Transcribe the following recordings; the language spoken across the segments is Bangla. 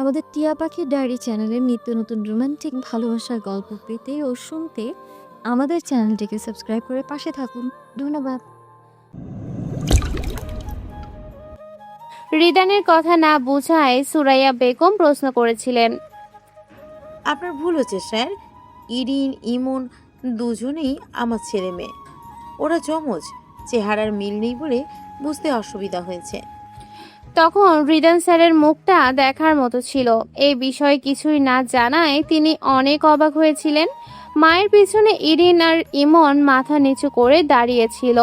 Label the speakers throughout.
Speaker 1: আমাদের টিয়া পাখির ডায়েরি চ্যানেলের নিত্য নতুন রোমান্টিক ভালোবাসার গল্প পেতে ও শুনতে আমাদের চ্যানেলটিকে সাবস্ক্রাইব করে পাশে থাকুন। ধন্যবাদ।
Speaker 2: রিদানের কথা না বুঝায় সুরাইয়া বেগম প্রশ্ন করেছিলেন।
Speaker 3: আপনার ভুল হচ্ছে স্যার। ইরিন ইমন দুজনেই আমার ছেলে মেয়ে। ওরা যমজ, চেহারার মিল নেই বলে বুঝতে অসুবিধা হয়েছে।
Speaker 2: তখন রিদান স্যারের মুখটা দেখার মতো ছিল। এই বিষয়ে কিছুই না জানায় তিনি অনেক অবাক হয়েছিলেন। মায়ের পিছনে ইরিন আর ইমন মাথা নিচু করে দাঁড়িয়েছিল।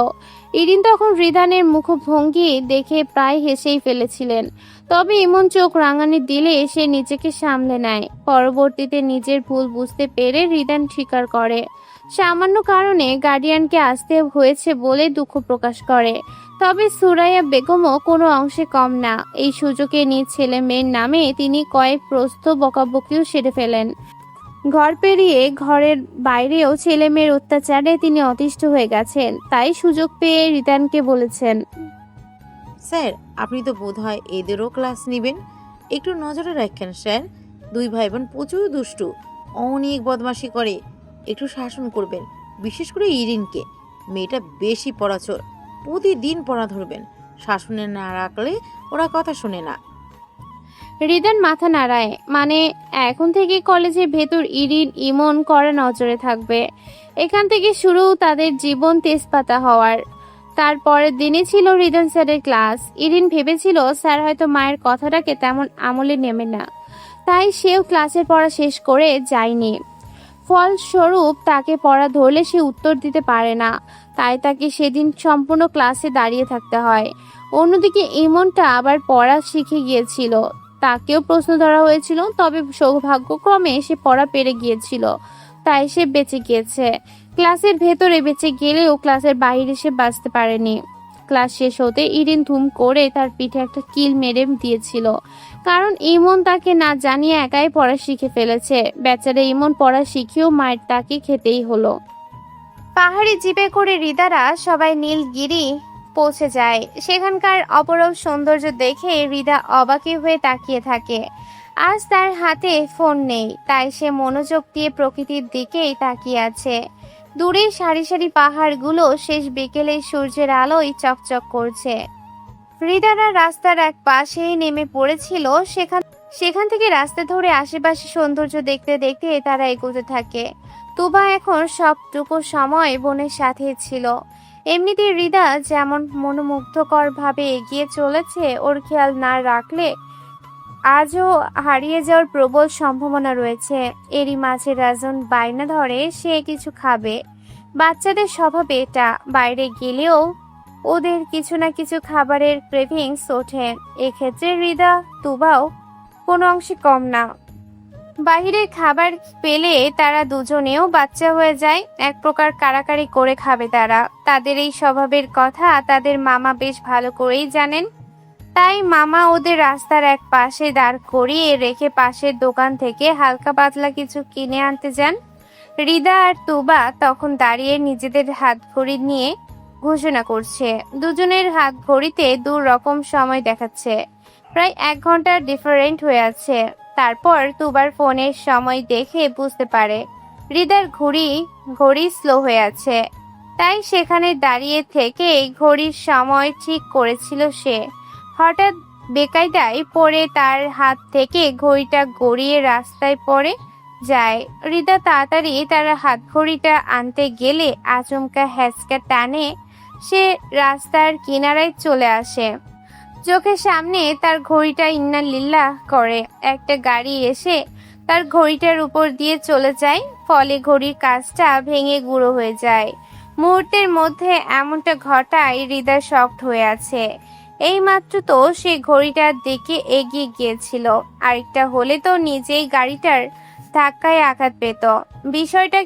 Speaker 2: ইরিন তখন রিদানের মুখভঙ্গি দেখে প্রায় হেসেই ফেলেছিলেন। তবে ইমন চোখ রাঙানি দিলে সে নিজেকে সামলে নেয়। পরবর্তীতে নিজের ভুল বুঝতে পেরে রিদান স্বীকার করে সামান্য কারণে গার্ডিয়ানকে আসতে হয়েছে বলে দুঃখ প্রকাশ করে। তবে সুরাইয়া বেগমও কোনো অংশে কম না। এই সুযোগে নিজ ছেলে মেয়ের নামে তিনি কয়েক প্রস্থ বকাবকিও সেরে ফেলেন। ঘর পেরিয়ে ঘরের বাইরেও ছেলে মেয়ের অত্যাচারে তিনি অতিষ্ঠ হয়ে গেছেন। তাই সুযোগ পেয়ে রিদানকে বলেছেন,
Speaker 3: স্যার, আপনি তো বোধহয় এদেরও ক্লাস নেবেন। একটু নজরে রাখেন স্যার। দুই ভাই বোন প্রচুর দুষ্টু, অনেক বদমাশি করে। একটু শাসন করবেন, বিশেষ করে ইরিনকে। মেয়েটা বেশি পড়াচোর, প্রতিদিন পড়া ধরবেন। শাসনে না রাখলে ওরা কথা শোনে না।
Speaker 2: রিদান মাথা নাড়ায়। মানে এখন থেকে কলেজের ভেতর ইরিন ইমন কড়া নজরে থাকবে। এখান থেকে শুরু তাদের জীবন তেজপাতা হওয়ার। তারপরের দিনে ছিল রিদান স্যারের ক্লাস। ইরিন ভেবেছিল স্যার হয়তো মায়ের কথাটাকে তেমন আমলে নেবে না, তাই সেও ক্লাসের পড়া শেষ করে যায়নি। ফলস্বরূপ তাকে পড়া ধরলে সে উত্তর দিতে পারে না, তাই তাকে সেদিন সম্পূর্ণ ক্লাসে দাঁড়িয়ে থাকতে হয়। অন্যদিকে ইমনটা আবার পড়া শিখে গিয়েছিল। তাকেও প্রশ্ন ধরা হয়েছিল, তবে সৌভাগ্যক্রমে সে পড়া পেরে গিয়েছিল, তাই সে বেঁচে গিয়েছে। ক্লাসের ভেতরে বেঁচে গেলেও ক্লাসের বাইরে সে বাঁচতে পারেনি। ক্লাস শেষ হতে ইরিন ধুম করে তার পিঠে একটা কিল মেরে দিয়েছিল, কারণ ইমন তাকে না জানিয়ে একাই পড়া শিখে ফেলেছে। বেচারা ইমন পড়া শিখেও মায়ের তাকে খেতেই হলো। পাহাড়ি জিপে করে রিদারা সবাই নীলগিরি পৌঁছে যায়। সেখানকার অপরূপ সৌন্দর্য দেখে রিদা অবাকি হয়ে তাকিয়ে থাকে। আজ তার হাতে ফোন নেই, তাই সে মনোযোগ দিয়ে প্রকৃতির দিকেই তাকিয়ে আছে। দূরে সারি সারি পাহাড়গুলো শেষ বিকেলে সূর্যের আলোয় চকচক করছে। রিদারা রাস্তার এক পাশেই নেমে পড়েছিল। সেখান থেকে রাস্তা ধরে আশেপাশে সৌন্দর্য দেখতে দেখতে তারা এগোতে থাকে। তুবা এখন সবটুকু সময় বোনের সাথে ছিল। এমনিতে রিদা যেমন মনোমুগ্ধকর ভাবে এগিয়ে চলেছে, ওর খেয়াল না রাখলে আজও হারিয়ে যাওয়ার প্রবল সম্ভাবনা রয়েছে। এরই মাঝে রাজন বায়না ধরে সে কিছু খাবে। বাচ্চাদের স্বভাব এটা, বাইরে গেলেও ওদের কিছু না কিছু খাবারের ক্রেভিংস ওঠে। এক্ষেত্রে রিদা তুবাও কোনো অংশে কম না। বাহিরের খাবার পেলে তারা দুজনেও বাচ্চা হয়ে যায়। এক প্রকার কাড়াকাড়ি করে খাবে তারা। তাদের এই স্বভাবের কথা তাদের মামা বেশ ভালো করেই জানেন। তাই মামা ওদের রাস্তার এক পাশে দাঁড় করিয়ে রেখে পাশের দোকান থেকে হালকা পাতলা কিছু কিনে আনতে যান। রিদা আর তুবা তখন দাঁড়িয়ে নিজেদের হাত ঘড়ি নিয়ে ঘোষণা করছে। দুজনের হাত ঘড়িতে দু রকম সময় দেখাচ্ছে, প্রায় 1 ঘন্টার ডিফারেন্ট হয়ে আছে। তারপর তুবার ফোনের সময় দেখে বুঝতে পারে রিদার ঘড়ি স্লো হয়ে আছে, তাই সেখানে দাঁড়িয়ে থেকে ঘড়ির সময় ঠিক করেছিল সে। হঠাৎ বেকায়দায় পড়ে তার হাত থেকে ঘড়িটা গড়িয়ে রাস্তায় পড়ে যায়। রিদা তাড়াতাড়ি তার হাত ঘড়িটা আনতে গেলে আচমকা হ্যাচকা টানে সে রাস্তার কিনারায় চলে আসে। চোখের সামনে তার ঘড়িটা ইন্না লিল্লাহ করে একটা গাড়ি এসে তার ঘড়িটার উপর দিয়ে চলে যায়। ফলে ঘড়ির কাজটা ভেঙে গুঁড়ো হয়ে যায়। মুহূর্তের মধ্যে এমনটা ঘটায় রিদা শকড হয়ে আছে। এইমাত্র তো সে ঘড়িটার দিকে এগিয়ে গিয়েছিল, আরেকটা হলে তো নিজেই গাড়িটার ধাক্কায় আঘাত পেত। বিষয়টা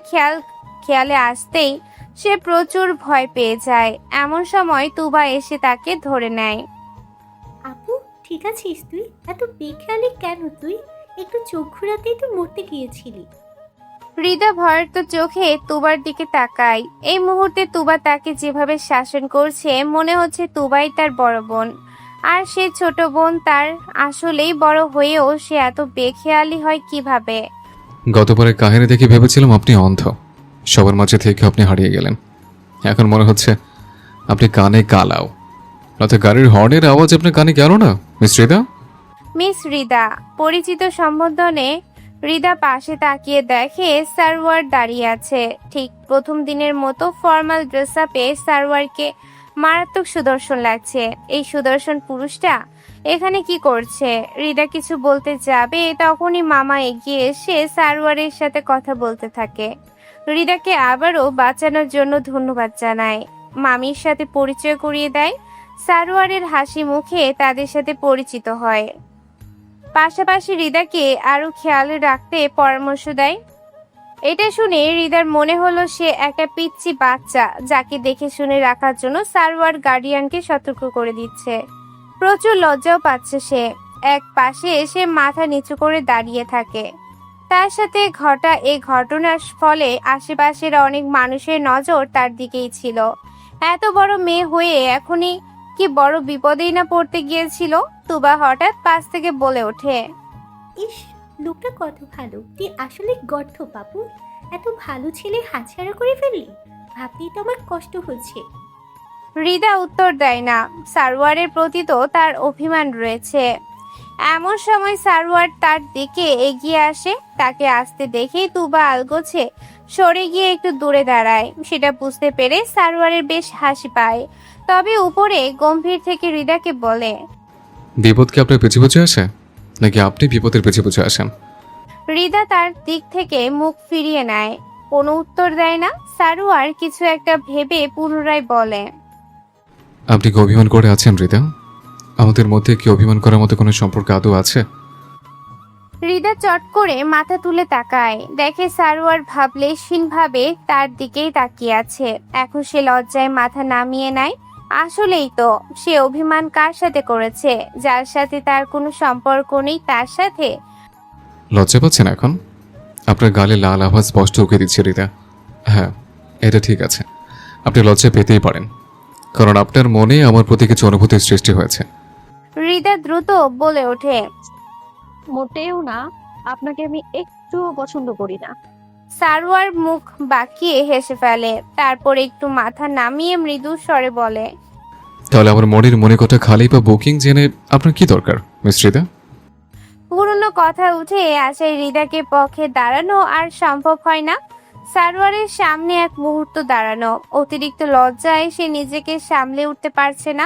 Speaker 2: খেয়ালে আসতেই সে প্রচুর ভয় পেয়ে যায়। এমন সময় তুবা এসে তাকে ধরে নেয়।
Speaker 4: আপু, ঠিক আছিস তুই? এত বেখেয়ালি কেন তুই? একটু চোখ ঘোরাতেই তো মরতে গিয়েছিলি।
Speaker 2: রিদা ভয়ার্ত চোখে তুবার দিকে তাকায়। এই মুহূর্তে তুবা তাকে যেভাবে শাসন করছে মনে হচ্ছে তুবাই তার বড় বোন, আর সে ছোট বোন তার, আসলেই বড় হয়েও সে এত বেখেয়ালি হয় কিভাবে?
Speaker 5: গতবারের কাহিনী দেখে ভেবেছিলাম আপনি অন্ধ, সবার মাঝে থেকে আপনি হারিয়ে গেলেন। এখন মনে হচ্ছে আপনি কানে কালাও, নয়তো গাড়ির হর্নের আওয়াজ আপনার কানে গেল না মিস হৃদা?
Speaker 2: মিস রিদা পরিচিত সম্বোধনে রিদা পাশে তাকিয়ে দেখে সারওয়ার দাঁড়িয়ে আছে। ঠিক প্রথম দিনের মতো ফর্মাল ড্রেস আপে সারওয়ারকে মারাত্মক সুদর্শন লাগছে। এই সুদর্শন পুরুষটা এখানে কি করছে? রিদা কিছু বলতে যাবে তখনই মামা এগিয়ে এসে সারওয়ারের সাথে কথা বলতে থাকে। রিদাকে আবারও বাঁচানোর জন্য ধন্যবাদ জানায়। মামির সাথে পরিচয় করিয়ে দেয়। সারওয়ারের হাসি মুখে তাদের সাথে পরিচিত হয়, পাশাপাশি রিদাকে আরো খেয়াল রাখতে পরামর্শ দেয়। এটা শুনে রিদার মনে হলো সে একটা পিচ্চি বাচ্চা, যাকে দেখে শুনে রাখার জন্য সারওয়ার গার্ডিয়ানকে সতর্ক করে দিচ্ছে। প্রচুর লজ্জাও পাচ্ছে সে। এক পাশে এসে মাথা নিচু করে দাঁড়িয়ে থাকে। তার সাথে ঘটা এই ঘটনার ফলে আশেপাশের অনেক মানুষের নজর তার দিকেই ছিল। এত বড় মেয়ে হয়ে এখনই কি বড় বিপদেই না পড়তে গিয়েছিল। তুবা হঠাৎ পাশ থেকে বলে ওঠে,
Speaker 4: ইস, লোকটা কত ভালো। তুই আসলে গর্ধ বাবু। এত ভালো ছেলে হাতছাড়া করে ফেললি, ভাবতেই তো আমার কষ্ট হচ্ছে।
Speaker 2: রিদা উত্তর দেয় না। সারওয়ারের প্রতি তো তার অভিমান রয়েছে। এমন সময় সারওয়ার তার দিকে এগিয়ে আসে। তাকে আসতে দেখেই তুবা আলগোছে সরে গিয়ে একটু দূরে দাঁড়ায়। সেটা বুঝতে পেরে সারওয়ারের বেশ হাসি পায়, তবে উপরে গম্ভীর থেকে রিদাকে বলে,
Speaker 5: বিপদ কি আপনার পিছু পিছু আসে, নাকি আপনি বিপদের পিছু পিছু আসেন?
Speaker 2: রিদা তার দিক থেকে মুখ ফিরিয়ে নেয়, কোনো উত্তর দেয় না। সারওয়ার কিছু একটা ভেবে পুনরায় বলে,
Speaker 5: আপনি কি অভিমান করে আছেন হৃদা? আমাদের মধ্যে কি অভিমান করার মতো কোনো সম্পর্ক আদৌ আছে?
Speaker 2: রিদা চট করে মাথা তুলে তাকায়, দেখে সারওয়ার ভাবলেশহীনভাবে তার দিকেই তাকিয়ে আছে। এখন সে লজ্জায় মাথা নামিয়ে নেয়। আসলেই তো, সে অভিমান কার সাথে করেছে? যার সাথে তার কোনো সম্পর্ক নেই তার সাথে।
Speaker 5: লজ্জা পাচ্ছেন এখন? আপনার গালে লাল আভাস স্পষ্ট উঠে দিচ্ছে হৃদা। হ্যাঁ, এটা ঠিক আছে, আপনি লজ্জা পেতেই পারেন, কারণ আপনার মনে আমার প্রতি কিছু অনুভূতির সৃষ্টি হয়েছে।
Speaker 2: রিদা দ্রুত বলে ওঠে,
Speaker 1: মোটেও না, আপনাকে আমি একটুও পছন্দ করি না।
Speaker 2: সারওয়ার মুখ বাঁকিয়ে হেসে ফেলে, তারপর একটু মাথা নামিয়ে মৃদু স্বরে বলে,
Speaker 5: তাহলে আমার মনের মনে কথা খালি বা বুকিং জেনে আপনার কি দরকার মিস হৃদা?
Speaker 2: পুরনো কথা উঠে আসে। রিদাকে পক্ষে দাঁড়ানো আর সম্ভব হয় না। সারওয়ারের সামনে এক মুহূর্ত দাঁড়ানো, অতিরিক্ত লজ্জায় সে নিজেকে সামলে উঠতে পারছে না।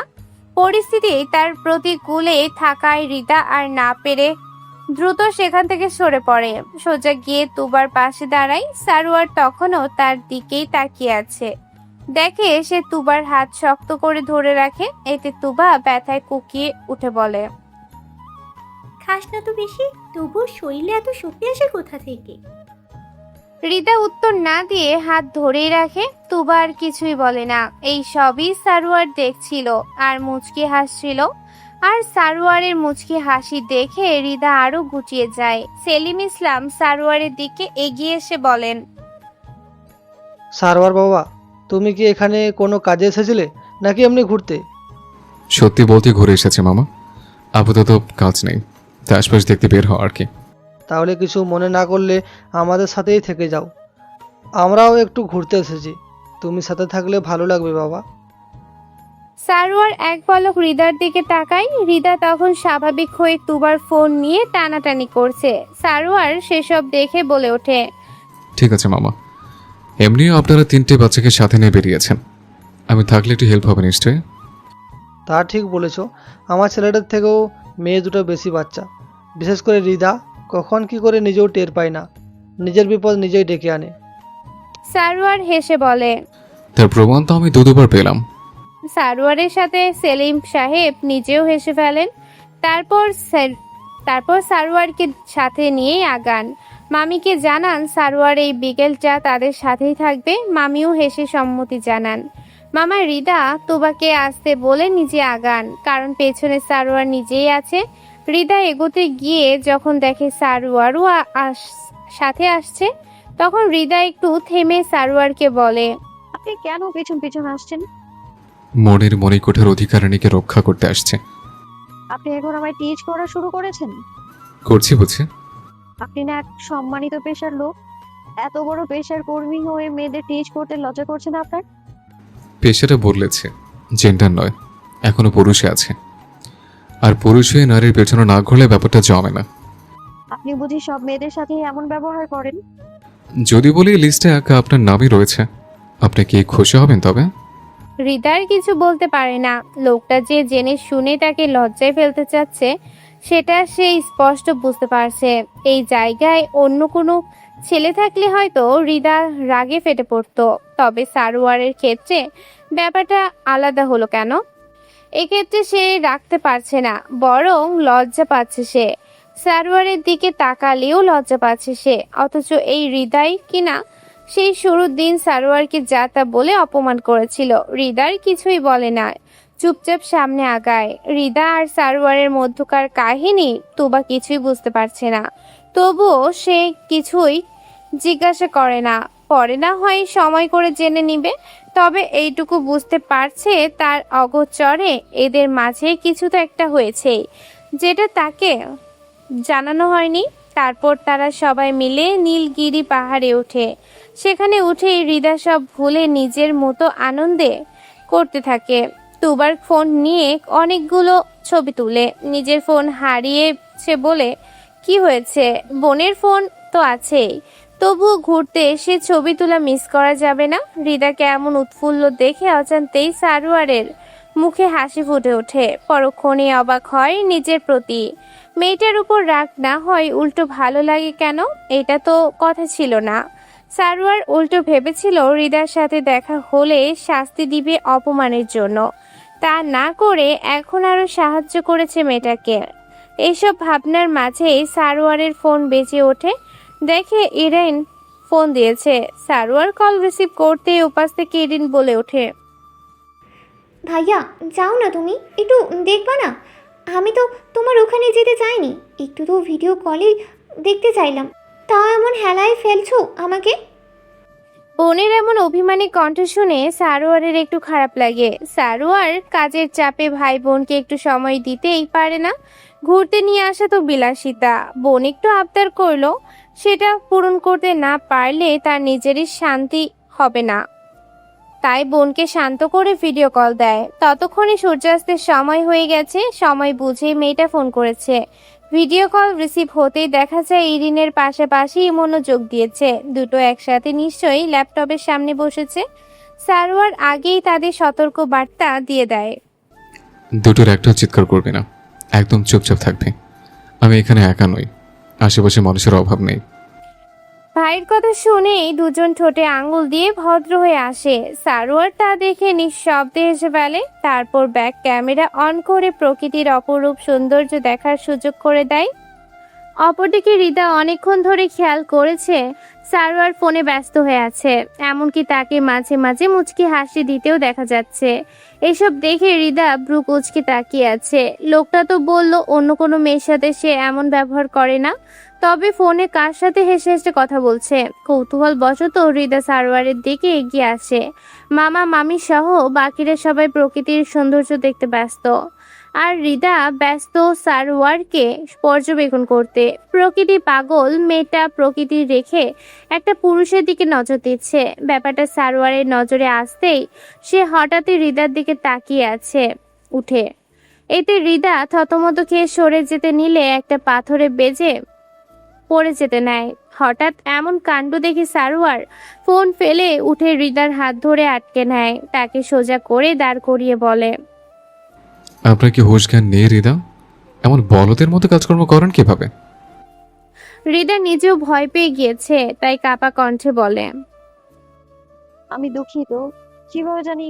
Speaker 2: পরিস্থিতি তার প্রতিকূলে থাকায় রিদা আর না পেরে দ্রুত সেখান থেকে সরে পড়ে। সোজা গিয়ে তুবার পাশে দাঁড়ায়। সারওয়ার তখনও তার দিকেই তাকিয়ে আছে। দেখে সে তুবার হাত শক্ত করে ধরে রাখে। এতে তুবা ব্যথায় কুকিয়ে উঠে বলে,
Speaker 4: খাস না তো বেশি, তবুও শরীরে এত শক্তি আসে কোথা থেকে?
Speaker 2: রিদা উত্তর না দিয়ে হাত ধরেই রাখে। তুবা আর কিছুই বলে না। এই সবই সারওয়ার দেখছিল আর মুচকি হাসছিল। আর সারওয়ারের মুচকি হাসি দেখে রিদা আরো গুটিয়ে যায়। সেলিম ইসলাম সারওয়ারের দিকে এগিয়ে এসে বলেন,
Speaker 6: সারওয়ার বাবা, তুমি কি এখানে কোনো কাজে এসেছিলে নাকি এমনি ঘুরতে?
Speaker 5: সত্যি বলতে ঘুরে এসেছে মামা, আপাতত কাজ নেই, তাই আশপাশ দেখতে বের হওয়া আর কি।
Speaker 6: তাহলে কিছু মনে না করলে আমাদের সাথেই থেকে যাও, আমরাও একটু ঘুরতে এসেছি। তুমি সাথে থাকলে ভালো লাগবে বাবা।
Speaker 2: সারওয়ার এক পলক রিদার দিকে তাকায়। রিদা তখন স্বাভাবিক হয়ে তুবার ফোন নিয়ে টানাটানি করছে। সারওয়ার সেসব দেখে বলে ওঠে,
Speaker 5: ঠিক আছে মামা, এমনিও আপনারা 3টে বাচ্চাকে সাথে নিয়ে বেরিয়েছেন, আমি থাকলে একটু হেল্প হবে নিশ্চয়ই।
Speaker 6: তা ঠিক বলেছ, আমার ছেলেটার থেকেও মেয়ে দুটো বেশি বাচ্চা, বিশেষ করে রিদা কখন কি করে নিজেও টের পায় না, নিজের বিপদ নিজেই ডেকে আনে।
Speaker 2: সারওয়ার হেসে বলে,
Speaker 5: তার প্রমাণ তো আমি দুবার পেলাম।
Speaker 2: সারওয়ারের সাথে সেলিম সাহেব নিজেও হেসে ফেলেন। তারপর সারওয়ারকে সাথে নিয়েই আগান। মামিকে জানান সারওয়ার এই বিকেলটা তাদের সাথেই থাকবে। মামিও হেসে সম্মতি জানান। মামা রিদা তুবাকে আসতে বলে নিজে আগান, কারণ পেছনে সারওয়ার নিজেই আছে। রিদা এগোতে গিয়ে যখন দেখে সারওয়ারও সাথে আসছে, তখন রিদা একটু থেমে সারওয়ারকে বলে,
Speaker 1: আপনি কেন পেছন পেছন আসছেন?
Speaker 5: মনের মণিকোঠার অধিকারিণীকে রক্ষা করতে আসছে।
Speaker 1: আপনি এখন আমায় টিজ করা শুরু করেছেন?
Speaker 5: করছি বুঝি?
Speaker 1: আপনি না এক সম্মানিত পেশার লোক, এত বড় পেশার কর্মী হয়ে মেয়েদের টিজ করতে লজ্জা করছে না আপনার?
Speaker 5: পেশাটা বদলেছে, জেন্ডার নয়, এখনো পুরুষে আছে। আর পুরুষ হয়ে নারীর পেছনে না ঘুরলে ব্যাপারটা জমে না।
Speaker 1: আপনি বুঝি সব মেয়েদের সাথে এমন ব্যবহার করেন?
Speaker 5: যদি বলি লিস্টে একা আপনার নামই রয়েছে, আপনি কি খুশি হবেন তবে?
Speaker 2: হৃদয় কিছু বলতে পারে না। লোকটা যে জেনে শুনে তাকে লজ্জায় ফেলতে চাচ্ছে সেটা সে স্পষ্ট বুঝতে পারছে। এই জায়গায় অন্য কোনো ছেলে থাকলে হয়তো হৃদা রাগে ফেটে পড়তো, তবে সারোয়ারের ক্ষেত্রে ব্যাপারটা আলাদা হলো কেন? এক্ষেত্রে সে রাখতে পারছে না, বরং লজ্জা পাচ্ছে সে। সারোয়ারের দিকে তাকালেও লজ্জা পাচ্ছে সে, অথচ এই হৃদয় কিনা সেই শুরুর দিন সারোয়ারকে যা তা বলে অপমান করেছিল, হৃদয় কিছুই বলে না, চুপচাপ সামনে আগায়। হৃদা আর সারোয়ারের মধ্যকার কাহিনী তুবা কিছুই বুঝতে পারছে না, তবুও সে কিছুই জিজ্ঞাসা করে না। পরে না হয় সময় করে জেনে নিবে, তবে এইটুকু বুঝতে পারছে তার অগোচরে এদের মাঝে কিছু তো একটা হয়েছে, যেটা তাকে জানানো হয়নি। তারপর তারা সবাই মিলে নীলগিরি পাহাড়ে ওঠে। সেখানে উঠে হৃদা সব ভুলে নিজের মতো আনন্দে করতে থাকে। তুবার ফোন নিয়ে অনেকগুলো ছবি তুলে, নিজের ফোন হারিয়েছে বলে কি হয়েছে, বোনের ফোন তো আছেই, তবুও ঘুরতে এসে ছবি তোলা মিস করা যাবে না। হৃদাকে এমন উৎফুল্ল দেখে অজান্তেই সারোয়ারের মুখে হাসি ফুটে ওঠে। পরক্ষণে অবাক হয় নিজের প্রতি। মেয়েটার উপর রাগ না হয় উল্টো ভালো লাগে কেন? এটা তো কথা ছিল না। সারোয়ার উল্টো ভেবেছিল হৃদার সাথে দেখা হলে শাস্তি দিবে অপমানের জন্য, তা না করে এখন আরো সাহায্য করেছে মেয়েটাকে। এইসব ভাবনার মাঝেই সারোয়ারের ফোন বেজে ওঠে। দেখে ইরিন ফোন দিয়েছে। সারোয়ার কল রিসিভ করতে উপাস থেকে ইরিন বলে ওঠে,
Speaker 7: ভাইয়া যাও না, তুমি একটু দেখবা না? আমি তো তোমার ওখানে যেতে চাইনি, একটু তো ভিডিও কলেই দেখতে চাইলাম, তাও এমন হেলায় ফেলছো আমাকে।
Speaker 2: বোনের এমন অভিমানী কণ্ঠ শুনে সারোয়ারের একটু খারাপ লাগে। সারোয়ার কাজের চাপে ভাই বোনকে একটু সময় দিতেই পারে না। ঘুরতে নিয়ে আসা তো বিলাসিতা, বোন একটু আবদার করলো, সেটা পূরণ করতে না পারলে তার নিজেরই শান্তি হবে না। তাই বোনকে শান্ত করে ভিডিও কল দেয়। ততক্ষণে সূর্যাস্তের সময় হয়ে গেছে। সময় বুঝে মেয়েটা ফোন করেছে। ভিডিও কল রিসিভ হতেই দেখা যায় ইরিনের পাশাপাশি মনোযোগ দিয়েছে। দুটো একসাথে নিশ্চয়ই ল্যাপটপের সামনে বসেছে। সারোয়ার আগেই তাদের সতর্ক বার্তা দিয়ে দেয়।
Speaker 5: দুটোর একটাও চিৎকার করবে না, একদম চুপচাপ থাকবে। আমি এখানে একা নই, আশেপাশে মানুষের অভাব নেই।
Speaker 2: ভাইয়ের কথা শুনেই দুজন ঠোঁটে আঙুল দিয়ে ভদ্র হয়ে আসে। সারোয়ার তা দেখে নিঃশব্দে হেসে ফেলে, তারপর ব্যাক ক্যামেরা অন করে প্রকৃতির অপরূপ সৌন্দর্য দেখার সুযোগ করে দেয়। অপরদিকে হৃদা অনেকক্ষণ ধরে খেয়াল করেছে সারোয়ার ফোনে ব্যস্ত হয়ে আছে, এমনকি তাকে মাঝে মাঝে মুচকি হাসি দিতেও দেখা যাচ্ছে। এসব দেখে হৃদা ভ্রু কুঁচকে তাকিয়ে আছে। লোকটা তো বলল অন্য কোনো মেয়ের সাথে সে এমন ব্যবহার করে না, তবে ফোনে কার সাথে হেসে হেসে কথা বলছে। কৌতূহল বশত হৃদা সারোয়ারের দিকে এগিয়ে আসে। মামা মামি সহ বাকিরা সবাই প্রকৃতির সৌন্দর্য দেখতে ব্যস্ত, আর হৃদা ব্যস্ত সারোয়ারকে পর্যবেক্ষণ করতে। প্রকৃতি পাগল মেয়েটা প্রকৃতি রেখে একটা পুরুষের দিকে নজর দিচ্ছে। ব্যাপারটা সারোয়ারের নজরে আসতেই সে হঠাৎই হৃদার দিকে তাকিয়ে আছে উঠে। এতে হৃদা থতমত খেয়ে সরে যেতে নিলে একটা পাথরে বেজে পড়ে যেতে নেয়। হঠাৎ এমন কাণ্ড দেখে সারোয়ার ফোন ফেলে উঠে হৃদার হাত ধরে আটকে নেয়, তাকে সোজা করে দাঁড় করিয়ে বলে,
Speaker 5: আপনার কি হুঁশ জ্ঞান নেই হৃদা? এমন বলদের মতো কাজকর্ম করেন কিভাবে?
Speaker 2: হৃদা নিজেও ভয় পেয়ে গিয়েছে, তাই কাপা কণ্ঠে বলে,
Speaker 1: আমি দুঃখিত, কিভাবে জানি।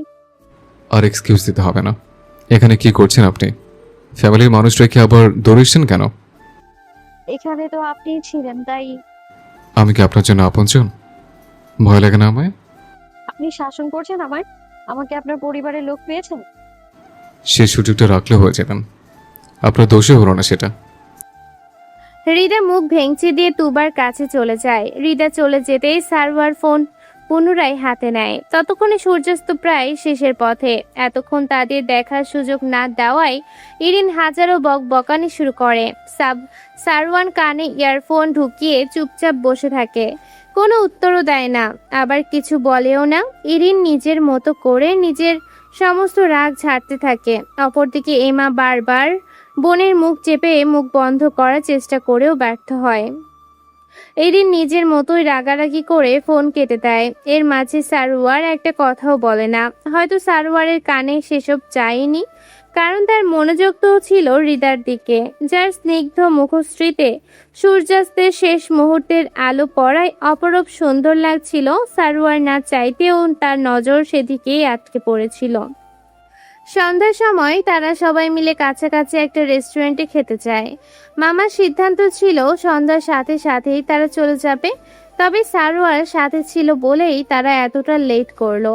Speaker 5: আর এক্সকিউজ দিতে হবে না। এখানে কি করছেন আপনি? ফ্যামিলির মানুষ রেখে আবার দৌড়েছেন কেন?
Speaker 1: এখানে তো আপনি ছিলেন, তাই।
Speaker 5: আমি কি আপনার জন্য আপনজন? ভয় লাগে না আমায়?
Speaker 1: আপনি শাসন করছেন আমায়? আমাকে আপনার পরিবারের লোক পেয়েছেন?
Speaker 5: সে সুযোগটা রাখলে হয়ে যেতেন, আপনার দোষে হলো না সেটা।
Speaker 2: হৃদা মুখ ভেঙচি দিয়ে তুবার কাছে চলে যায়। হৃদা চলে যেতেই সারোয়ার ফোন পুনরায় হাতে নেয়। ততক্ষণে সূর্যাস্ত প্রায় শেষের পথে। এতক্ষণ তাদের দেখার সুযোগ না দেওয়ায় ইরিন হাজারো বকবকানি শুরু করে। সারওয়ান কানে ইয়ারফোন ঢুকিয়ে চুপচাপ বসে থাকে, কোনো উত্তরও দেয় না, আবার কিছু বলেও না। ইরিন নিজের মতো করে নিজের সমস্ত রাগ ঝাড়তে থাকে। অপরদিকে এমা বারবার বোনের মুখ চেপে মুখ বন্ধ করার চেষ্টা করেও ব্যর্থ হয়। এরিন নিজের মতোই রাগারাগি করে ফোন কেটে দেয়। এর মাঝে সারোয়ার একটা কথাও বলে না। হয়তো সারোয়ারের কানে সেসব যায়নি, কারণ তার মনোযোগ তো ছিল হৃদার দিকে, যার স্নিগ্ধ মুখশ্রীতে সূর্যাস্তের শেষ মুহূর্তের আলো পড়ায় অপরূপ সুন্দর লাগছিল। সারোয়ার না চাইতেও তার নজর সেদিকেই আটকে পড়েছিল। সন্ধ্যার সময় তারা সবাই মিলে কাছাকাছি একটা রেস্টুরেন্টে খেতে যায়। মামার সিদ্ধান্ত ছিল সন্ধ্যার সাথে সাথেই তারা চলে যাবে, তবে সারোয়ার সাথে ছিল বলেই তারা এতটা লেট করলো।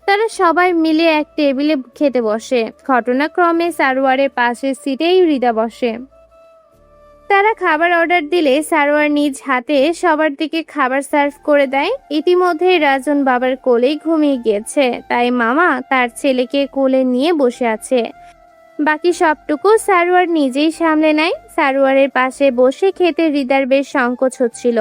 Speaker 2: তারা সবাই মিলে এক টেবিলে খেতে বসে। ঘটনাক্রমে সারোয়ারের পাশের সিটেই হৃদা বসে। তারা খাবার অর্ডার দিলে সারোয়ার নিজ হাতে সবার দিকে খাবার সার্ভ করে দেয়। ইতিমধ্যেই রাজন বাবার কোলেই ঘুমিয়ে গিয়েছে, তাই মামা তার ছেলেকে কোলে নিয়ে বসে আছে। বাকি সবটুকু সারোয়ার নিজেই সামলে নেয়। সারোয়ারের পাশে বসে খেতে হৃদার বেশ সংকোচ হচ্ছিল,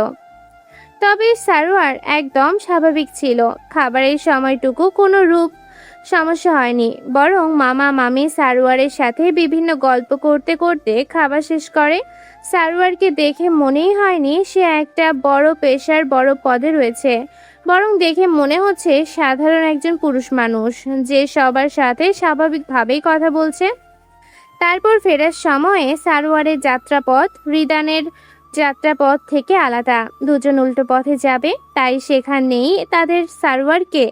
Speaker 2: তবে সারোয়ার একদম স্বাভাবিক ছিল। খাবারের সময়টুকু কোনো রূপ সমস্যা হয়নি, বরং মামা মামি সারোয়ারের সাথে বিভিন্ন গল্প করতে করতে খাবার শেষ করে। সারোয়ারকে দেখে মনেই হয়নি সে একটা বড় পেশার বড় পদে রয়েছে, বরং দেখে মনে হচ্ছে সাধারণ একজন পুরুষ মানুষ, যে সবার সাথে স্বাভাবিকভাবেই কথা বলছে। তারপর ফেরার সময়ে সারোয়ারের যাত্রাপথ হৃদানের যাত্রাপথ থেকে আলাদা, দুজন উল্টো পথে যাবে, তাই সেখানেই তাদের সারোয়ারকে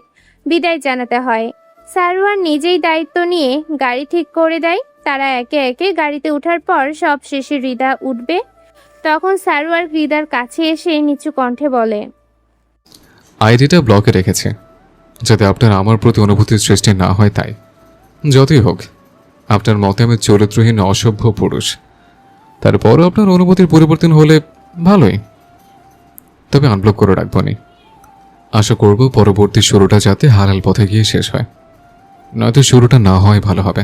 Speaker 2: বিদায় জানাতে হয়। সারোয়ার নিজেই দায়িত্ব নিয়ে গাড়ি ঠিক করে দেয়। তারা একে একে গাড়িতে ওঠার পর সব শেষে হৃদা উঠবে। তখন সারোয়ার হৃদার কাছে এসে নিচু কণ্ঠে বলে,
Speaker 5: আইডিটা ব্লকে রেখেছে, যাতে আপনার আমার প্রতি অনুভূতির সৃষ্টি না হয়। তাই যতই হোক, আপনার মতে আমি চরিত্রহীন অসভ্য পুরুষ, তারপরও আপনার অনুভূতির পরিবর্তন হলে ভালোই, তবে আনব্লক করে রাখবো নি। আশা করব পরবর্তী শুরুটা যাতে হালাল পথে গিয়ে শেষ হয়, নয়তো শুরুটা না হয় ভালো হবে।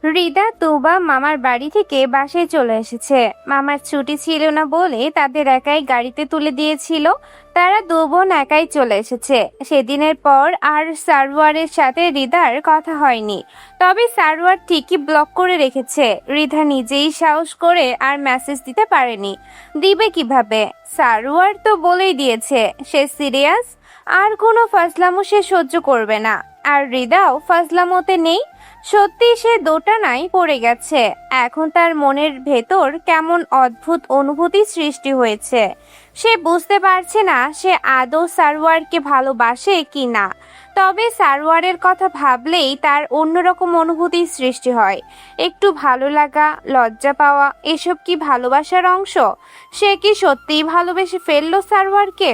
Speaker 2: হৃদা তুবা মামার বাড়ি থেকে বাসায় চলে এসেছে। মামার ছুটি ছিল না বলে তাদের একাই গাড়িতে তুলে দিয়েছিল। তারা দু বোন একাই চলে এসেছে। সেদিনের পর আর সারোয়ারের সাথে হৃদার কথা হয়নি, তবে সারোয়ার ঠিকই ব্লক করে রেখেছে। হৃদা নিজেই সাহস করে আর মেসেজ দিতে পারেনি, দিবে কিভাবে? সারোয়ার তো বলেই দিয়েছে সে সিরিয়াস, আর কোনো ফাজলামো সে সহ্য করবে না। আর হৃদাও ফাজলামোতে নেই, সত্যি সে দোটানায় পড়ে গেছে। এখন তার মনের ভেতর কেমন অদ্ভুত অনুভূতি সৃষ্টি হয়েছে। সে বুঝতে পারছে না সে আদৌ সারোয়ারকে ভালোবাসে কি না, তবে সারোয়ারের কথা ভাবলেই তার অন্যরকম অনুভূতির সৃষ্টি হয়। একটু ভালো লাগা, লজ্জা পাওয়া, এসব কি ভালোবাসার অংশ? সে কি সত্যিই ভালোবেসে ফেললো সারোয়ারকে?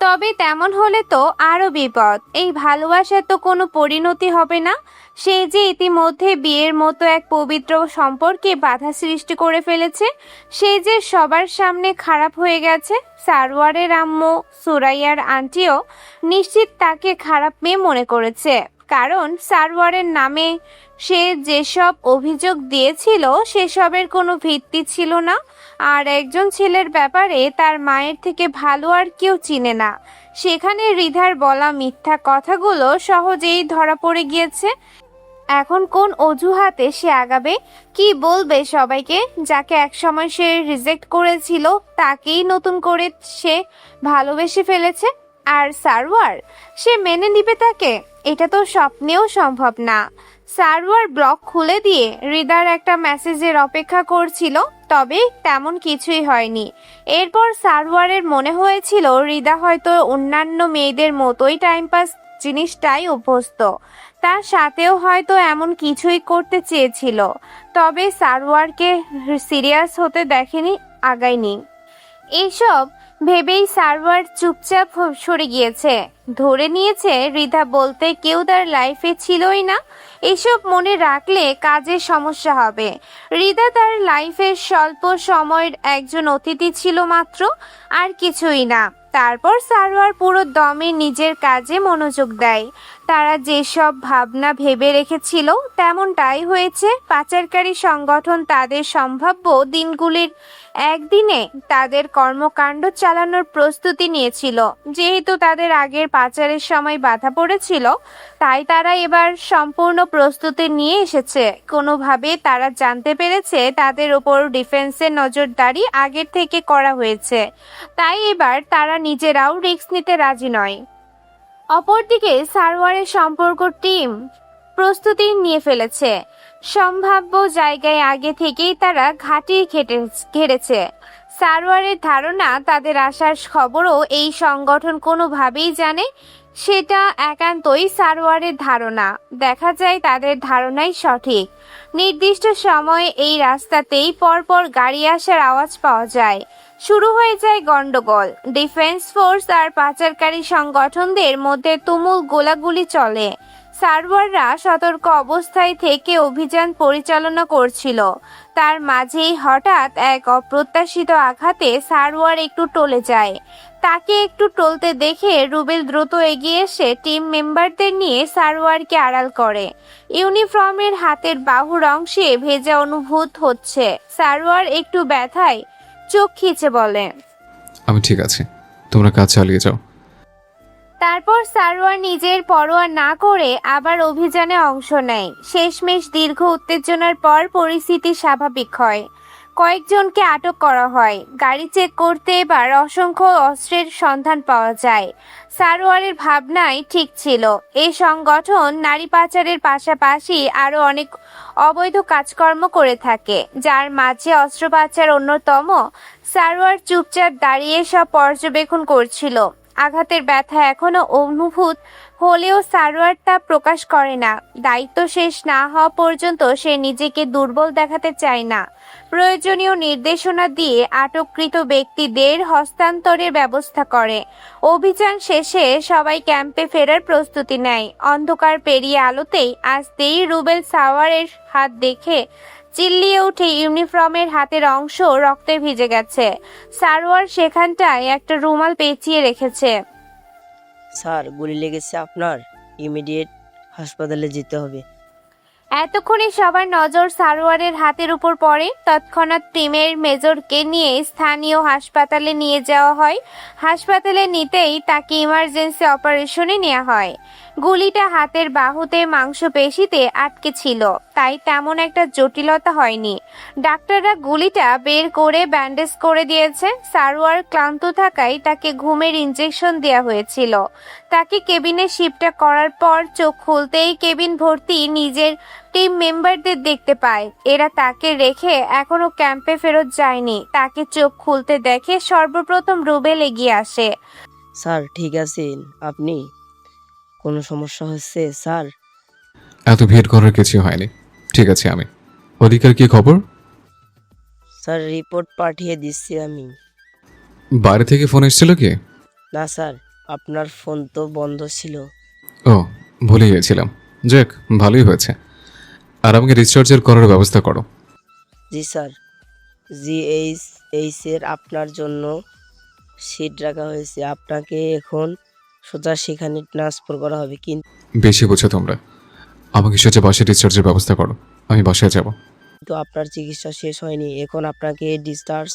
Speaker 2: তবে তেমন হলে তো আরো বিপদ। এই ভালোবাসার তো কোনো পরিণতি হবে না। সে যে ইতিমধ্যে বিয়ের মতো এক পবিত্র সম্পর্কে বাধা সৃষ্টি করে ফেলেছে, সে যে সবার সামনে খারাপ হয়ে গেছে। সারোয়ারের আম্মু, সুরাইয়ার আন্টিও নিশ্চিত তাকে খারাপ মেয়ে মনে করেছে, কারণ সারোয়ারের নামে সে যেসব অভিযোগ দিয়েছিল সেসবের কোনো ভিত্তি ছিল না। আর একজন ছেলের ব্যাপারে তার মায়ের থেকে ভালো আর কেউ চিনে না, সেখানে হৃদার বলা মিথ্যা কথাগুলো সহজেই ধরা পড়ে গিয়েছে। এখন কোন অজুহাতে সে আগাবে? কি বলবে সবাইকে? যাকে একসময় সে রিজেক্ট করেছিল তাকেই নতুন করে সে ভালোবেসে ফেলেছে। আর সারোয়ার, সে মেনে নিবে তাকে? এটা তো স্বপ্নেও সম্ভব না। সারোয়ার ব্লক খুলে দিয়ে হৃদার একটা মেসেজের অপেক্ষা করছিল, তবে তেমন কিছুই হয়নি। এরপর সারোয়ারের মনে হয়েছিল হৃদা হয়তো অন্যান্য মেয়েদের মতোই টাইম পাস জিনিসটাই অভ্যস্ত, তার সাথেও হয়তো এমন কিছুই করতে চেয়েছিল। তবে সারোয়ারকে সিরিয়াস হতে দেখেনি, আগায়নি। এইসব ভেবেই সার্ভার চুপচাপ সরে গিয়েছে। ধরে নিয়েছে রিধা বলতে কেউ তার লাইফে ছিলই না। এসব মনে রাখলে কাজের সমস্যা হবে। রিধা তার লাইফের স্বল্প সময়ের একজন অতিথি ছিল মাত্র, আর কিছুই না। তারপর সার্ভার পুরো দমে নিজের কাজে মনোযোগ দেয়। তারা যেসব ভাবনা ভেবে রেখেছিল তেমনটাই হয়েছে। পাচারকারী সংগঠন তাদের সম্ভাব্য দিনগুলির একদিনে তাদের কর্মকাণ্ড চালানোর প্রস্তুতি নিয়েছিল। যেহেতু তাদের আগের পাচারের সময় বাধা পড়েছিল, তাই তারা এবার সম্পূর্ণ প্রস্তুতি নিয়ে এসেছে। কোনোভাবে তারা জানতে পেরেছে তাদের ওপর ডিফেন্সের নজরদারি আগের থেকে করা হয়েছে, তাই এবার তারা নিজেরাও রিস্ক নিতে রাজি নয়। অপরদিকে সার্ভারের সম্পর্ক টিম প্রস্তুতি নিয়ে ফেলেছে। সম্ভাব্য জায়গায় আগে থেকেই তারা ঘাঁটি ঘেরেছে। সার্ভারের ধারণা তাদের আসার খবরও এই সংগঠন কোনোভাবেই জানে। সেটা একান্তই সার্ভারের ধারণা। দেখা যায় তাদের ধারণাই সঠিক। নির্দিষ্ট সময়ে এই রাস্তাতেই পরপর গাড়ি আসার আওয়াজ পাওয়া যায়। শুরু হয়ে যায় গন্ডগোল। ডিফেন্স ফোর্স আর পাচারকারী সংগঠনদের মধ্যে তুমুল গোলাগুলি চলে। সার্ভাররা সতর্ক অবস্থায় থেকে অভিযান পরিচালনা করছিল। তার মাঝেই হঠাৎ এক অপ্রত্যাশিত আঘাতে সার্ভার একটু টলে যায়। তাকে একটু টলতে দেখে রুবেল দ্রুত এগিয়ে এসে টিম মেম্বারদের নিয়ে সার্ভারকে আড়াল করে। ইউনিফর্মের হাতের বাহুর অংশে ভেজা অনুভূত হচ্ছে। সার্ভার একটু ব্যথায় চোখ খিচে বলে,
Speaker 5: আমি ঠিক আছি, তোমরা কাজ চালিয়ে যাও।
Speaker 2: তারপর সার্ভার নিজের পরোয়া না করে আবার অভিযানে অংশ নেয়। শেষমেশ দীর্ঘ উত্তেজনার পর পরিস্থিতি স্বাভাবিক হয়। কয়েকজনকে আটক করা হয়। গাড়ি চেক করতে এবার অসংখ্য অস্ত্রের সন্ধান পাওয়া যায়। সারোয়ারের ভাবনাই ঠিক ছিল। এই সংগঠন নারী পাচারের পাশাপাশি আরো অনেক অবৈধ কাজকর্ম করে থাকে, যার মাঝে অস্ত্র পাচার অন্যতম। সারোয়ার চুপচাপ দাঁড়িয়ে সব পর্যবেক্ষণ করছিল। আঘাতের ব্যথা এখনো অনুভূত হলেও সারোয়ার তা প্রকাশ করে না। দায়িত্ব শেষ না হওয়া পর্যন্ত সে নিজেকে দুর্বল দেখাতে চায় না। প্রয়োজনীয় নির্দেশনা দিয়ে আটককৃত ব্যক্তিদের হস্তান্তরের ব্যবস্থা করে। অভিযান শেষে সবাই ক্যাম্পে ফেরার প্রস্তুতি নেয়। অন্ধকার পেরিয়ে আলোতেই আসতেই রুবেল সাওয়ারের হাত দেখে চিল্লিয়ে উঠে ইউনিফর্মের হাতের অংশ রক্তে ভিজে গেছে। সারোয়ার সেখানটায় একটা রুমাল পেঁচিয়ে রেখেছে।
Speaker 8: স্যার, গুলি লেগেছে আপনার, ইমিডিয়েট হাসপাতালে যেতে হবে।
Speaker 2: এতক্ষণে সবার নজর সারোয়ারের হাতের উপর পড়ে। তৎক্ষণাৎ টিমের মেজরকে নিয়ে স্থানীয় হাসপাতালে নিয়ে যাওয়া হয়। হাসপাতালে নিতেই তাকে ইমার্জেন্সি অপারেশনে নেওয়া হয়। গুলিটা হাতের বাহুতে মাংসপেশিতে আটকে ছিল, তাই তেমন একটা জটিলতা হয়নি। ডাক্তাররা গুলিটা বের করে ব্যান্ডেজ করে দিয়েছে। সারোয়ার ক্লান্ত থাকায় তাকে ঘুমের ইনজেকশন দেওয়া হয়েছিল। তাকে কেবিনে শিফটটা করার পর চোখ খুলতেই কেবিন ভর্তি নিজের টিম মেম্বারদের দেখতে পায়। এরা তাকে রেখে এখনো ক্যাম্পে ফেরত যায়নি। তাকে চোখ খুলতে দেখে সর্বপ্রথম রুবেল এগিয়ে আসে।
Speaker 8: স্যার ঠিক আছেন আপনি? কোনো সমস্যা হচ্ছে স্যার?
Speaker 5: এত ভিড় করার কিছু হয়নি, ঠিক আছে আমি। ওদিকের কি খবর?
Speaker 8: স্যার রিপোর্ট পাঠিয়ে দিচ্ছি আমি।
Speaker 5: বাইরে থেকে ফোন এসেছিল কি?
Speaker 8: না স্যার, আপনার ফোন তো বন্ধ ছিল।
Speaker 5: ও, ভুলে গিয়েছিলাম। যাক, ভালোই হয়েছে। আর আমাকে রিচার্জের করার ব্যবস্থা করো।
Speaker 8: জি স্যার। জিএইচ আপনার জন্য সিট রাখা হয়েছে। আপনাকে এখন সোজা সেখানে ট্রান্সফার করা হবে।
Speaker 5: বেশি বুঝো তোমরা। আমাকে সোজা বাসায় রিচার্জের ব্যবস্থা করো, আমি বাসায় যাব।
Speaker 8: কিন্তু আপনার চিকিৎসা শেষ হয়নি, এখন আপনাকে ডিসচার্জ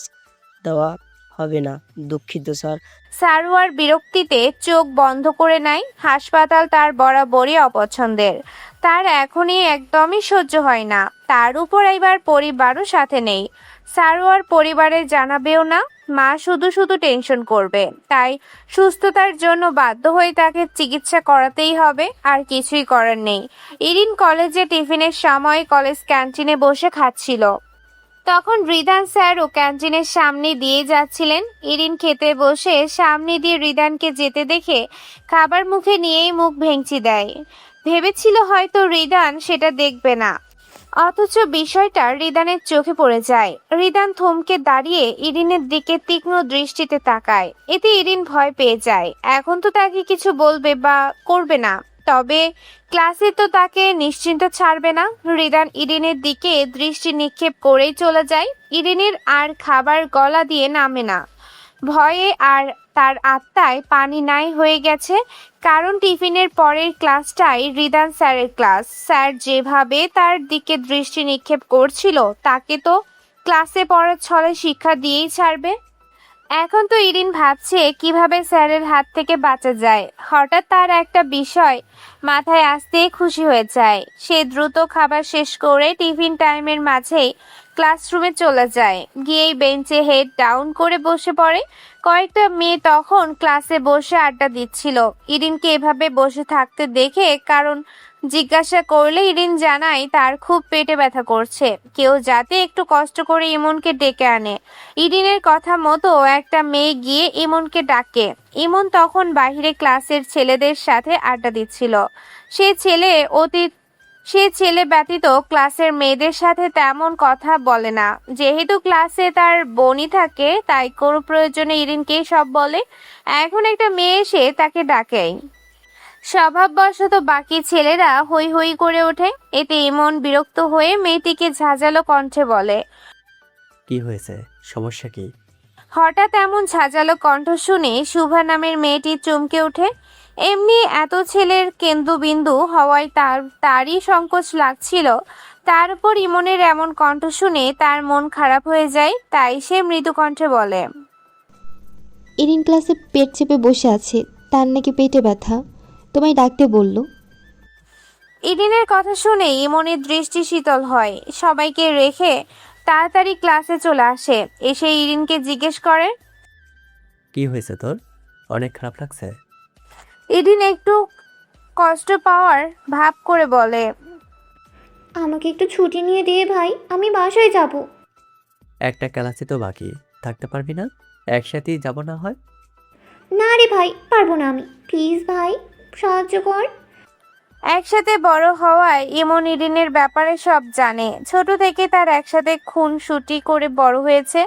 Speaker 8: দেওয়া হবে না। দুঃখিত স্যার।
Speaker 2: সারোয়ার বিরক্তিতে চোখ বন্ধ করে নেয়। হাসপাতাল তার বরাবরই অপছন্দের। তার এখনই একদমই সহ্য হয় না। তার উপর এবার পরিবারও সাথে নেই। সারোয়ার পরিবারের জানাবেও না। মা শুধু শুধু টেনশন করবে। তাই সুস্থতার জন্য বাধ্য হয়ে তাকে চিকিৎসা করাতেই হবে, আর কিছুই করার নেই। ইরিন কলেজে টিফিনের সময় কলেজ ক্যান্টিনে বসে খাচ্ছিল। তখন রিদান স্যারও ক্যান্টিনের সামনে দিয়ে যাচ্ছিলেন। ইরিন খেতে বসে সামনে দিয়ে রিদানকে যেতে দেখে খাবার মুখে নিয়েই মুখ ভেঙচি দেয়। ভেবেছিল হয়তো রিদান সেটা দেখবে না। অথচ বিষয়টা রিদানের চোখে পড়ে যায়। রিদান থমকে দাঁড়িয়ে ইরিনের দিকে তীক্ষ্ণ দৃষ্টিতে তাকায়। এতে ইরিন ভয় পেয়ে যায়। এখন তো তাকে কিছু বলবে বা করবে না, তবে ক্লাসে তো তাকে নিশ্চিন্ত ছাড়বে না। রিদান ইরিনের দিকে দৃষ্টি নিক্ষেপ করেই চলে যায়। ইরিনের আর খাবার গলা দিয়ে নামে না। ভয়ে আর তার আত্মায় পানি নাই হয়ে গেছে। কারণ টিফিনের পরের ক্লাসটাই রিদান স্যারের ক্লাস। স্যার যেভাবে তার দিকে দৃষ্টি নিক্ষেপ করছিল, তাকে তো ক্লাসে পড়ার ছলে শিক্ষা দিয়েই ছাড়বে। এখন তো ইরিন ভাবছে কিভাবে স্যারের হাত থেকে বাঁচা যায়। হঠাৎ তার একটা বিষয় মাথায় আসতেই খুশি হয়ে যায়। সে দ্রুত খাবার শেষ করে টিফিন টাইমের মাঝেই ক্লাসরুমে চলে যায়। গিয়েই বেঞ্চে হেড ডাউন করে বসে পড়ে। কয়েকটা মেয়ে তখন ক্লাসে বসে আড্ডা দিচ্ছিল। ইরিনকে এভাবে বসে থাকতে দেখে কারণ জিজ্ঞাসা করলে ইরিন জানায় তার খুব পেটে ব্যথা করছে। কেউ যাতে একটু কষ্ট করে ইমনকে ডেকে আনে। ইরিনের কথা মতো একটা মেয়ে গিয়ে ইমনকে ডাকে। ইমন তখন বাইরে ক্লাসের ছেলেদের সাথে আড্ডা দিচ্ছিল। সে ছেলে ব্যতীত ক্লাসের মেয়েদের সাথে তেমন কথা বলে না। যেহেতু ক্লাসে তার বোনই থাকে, তাই কোনো প্রয়োজনে ইরিনকেই সব বলে। এখন একটা মেয়ে এসে তাকে ডাকে। স্বভাববশত বাকি ছেলেরা হই হই করে ওঠে। এতে ইমন বিরক্ত হয়ে মেয়েটিকে ঝাঁঝালো কণ্ঠে বলে,
Speaker 9: কি হয়েছে, সমস্যা কি?
Speaker 2: হঠাৎ এমন ঝাঁঝালো কণ্ঠ শুনে শুভা নামের মেয়েটি চমকে ওঠে। এমনি এত ছেলের কেন্দ্রবিন্দু হওয়ায় তারই সংকোচ লাগছিল। তার উপর ইমনের এমন কণ্ঠ শুনে তার মন খারাপ হয়ে যায়। তাই সে মৃদু কণ্ঠে বলে,
Speaker 10: ইরিন ক্লাসে পেট চেপে বসে আছে, তার নাকি পেটে ব্যথা, তোমায় ডাকতে বলল।
Speaker 2: ইরিনের কথা শুনে ইমনের দৃষ্টি শীতল হয়। সবাইকে রেখে তাড়াতাড়ি ক্লাসে চলে আসে। এসে ইরিনকে জিজ্ঞেস করে,
Speaker 9: কি হয়েছে তোর? অনেক খারাপ লাগছে?
Speaker 2: ইরিন একটু কষ্ট পাওয়ার ভাব করে বলে,
Speaker 7: আমাকে একটু ছুটি নিয়ে দিয়ে ভাই, আমি বাসায় যাব।
Speaker 9: একটা ক্লাসে তো বাকি, থাকতে পারবি না? একসাথেই যাব না হয়?
Speaker 7: না রে ভাই, পারবো না আমি, প্লিজ ভাই সাহায্য কর।
Speaker 2: একসাথে বড় হওয়ায় ইমন ইরিনের ব্যাপারে সব জানে। ছোট থেকে তার একসাথে খুনসুটি করে বড় হয়েছে,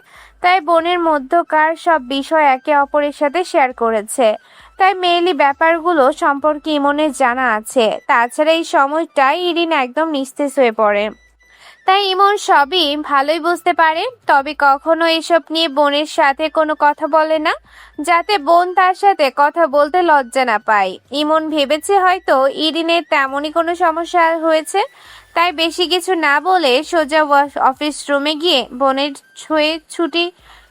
Speaker 2: তাই বোনের মধ্যকার সব বিষয় একে অপরের সাথে শেয়ার করেছে। তাই মেয়েলি ব্যাপারগুলো সম্পর্কে ইমনের জানা আছে। তাছাড়া এই সময়টাই ইরিন একদম নিস্তেজ হয়ে পড়ে। তাই ইমন সবই ভালোই বুঝতে পারে। তবে কখনো এসব নিয়ে বোনের সাথে কোনো কথা বলে না, যাতে বোন তার সাথে কথা বলতে লজ্জা না পায়। ইমন ভেবেছে হয়তো ইরিনের তেমনই কোনো সমস্যা হয়েছে, তাই বেশি কিছু না বলে সোজা অফিস রুমে গিয়ে বোনের হয়ে ছুটি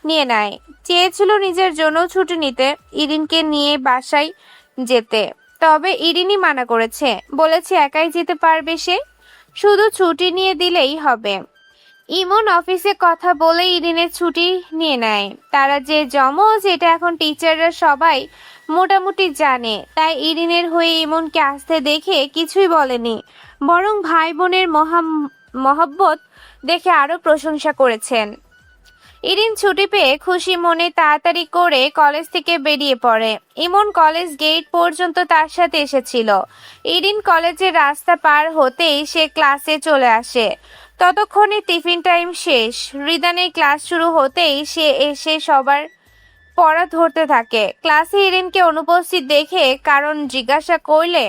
Speaker 2: নিয়ে নেয়। চেয়েছিল নিজের জন্য ছুটি নিতে, ইরিনকে নিয়ে বাসায় যেতে। তবে ইরিনই মানা করেছে, বলেছে একাই যেতে পারবে সে, শুধু ছুটি নিয়ে দিলেই হবে। ইমন অফিসে কথা বলে ইরিনের ছুটি নিয়ে নেয়। তারা যে জমজ এটা এখন টিচাররা সবাই মোটামুটি জানে। তাই ইরিনের হয়ে ইমনকে আসতে দেখে কিছুই বলেনি, বরং ভাই বোনের মহব্বত দেখে আরো প্রশংসা করেছেন। ইরিন ছুটি পেয়ে খুশি মনে তাড়াতাড়ি করে কলেজ থেকে বেরিয়ে পড়ে। ইমন কলেজ গেট পর্যন্ত তার সাথে এসেছিল। ইরিন কলেজের রাস্তা পার হতেই সে ক্লাসে চলে আসে। ততক্ষণে টিফিন টাইম শেষ। রিদানের ক্লাস শুরু হতেই সে এসে সবার পড়া ধরতে থাকে। ক্লাসে ইরিনকে অনুপস্থিত দেখে কারণ জিজ্ঞাসা করলে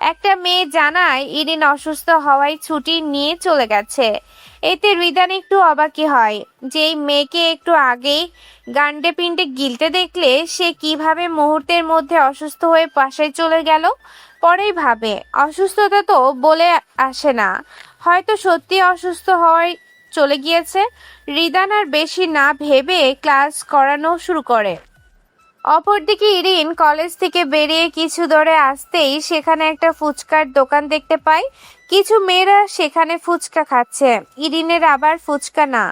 Speaker 2: একটা মেয়ে জানায় ইরিন অসুস্থ হওয়ায় ছুটি নিয়ে চলে গেছে। এতে রিদান একটু অবাকই হয়। যেই মেয়েকে একটু আগেই গান্ডে পিণ্ডে গিলতে দেখলে, সে কিভাবে মুহূর্তের মধ্যে অসুস্থ হয়ে বাসায় চলে গেল। পরেই ভাবে অসুস্থতা তো বলে আসে না, হয়তো সত্যি অসুস্থ হওয়ায় চলে গিয়েছে। রিদান আর বেশি না ভেবে ক্লাস করানো শুরু করে। অপরদিকে ইরিন কলেজ থেকে বেরিয়ে কিছু দূরে আসতেই সেখানে একটা ফুচকার দোকান দেখতে পায়। কিছু মেয়েরা সেখানে ফুচকা খাচ্ছে। ইরিনের আবার ফুচকা না,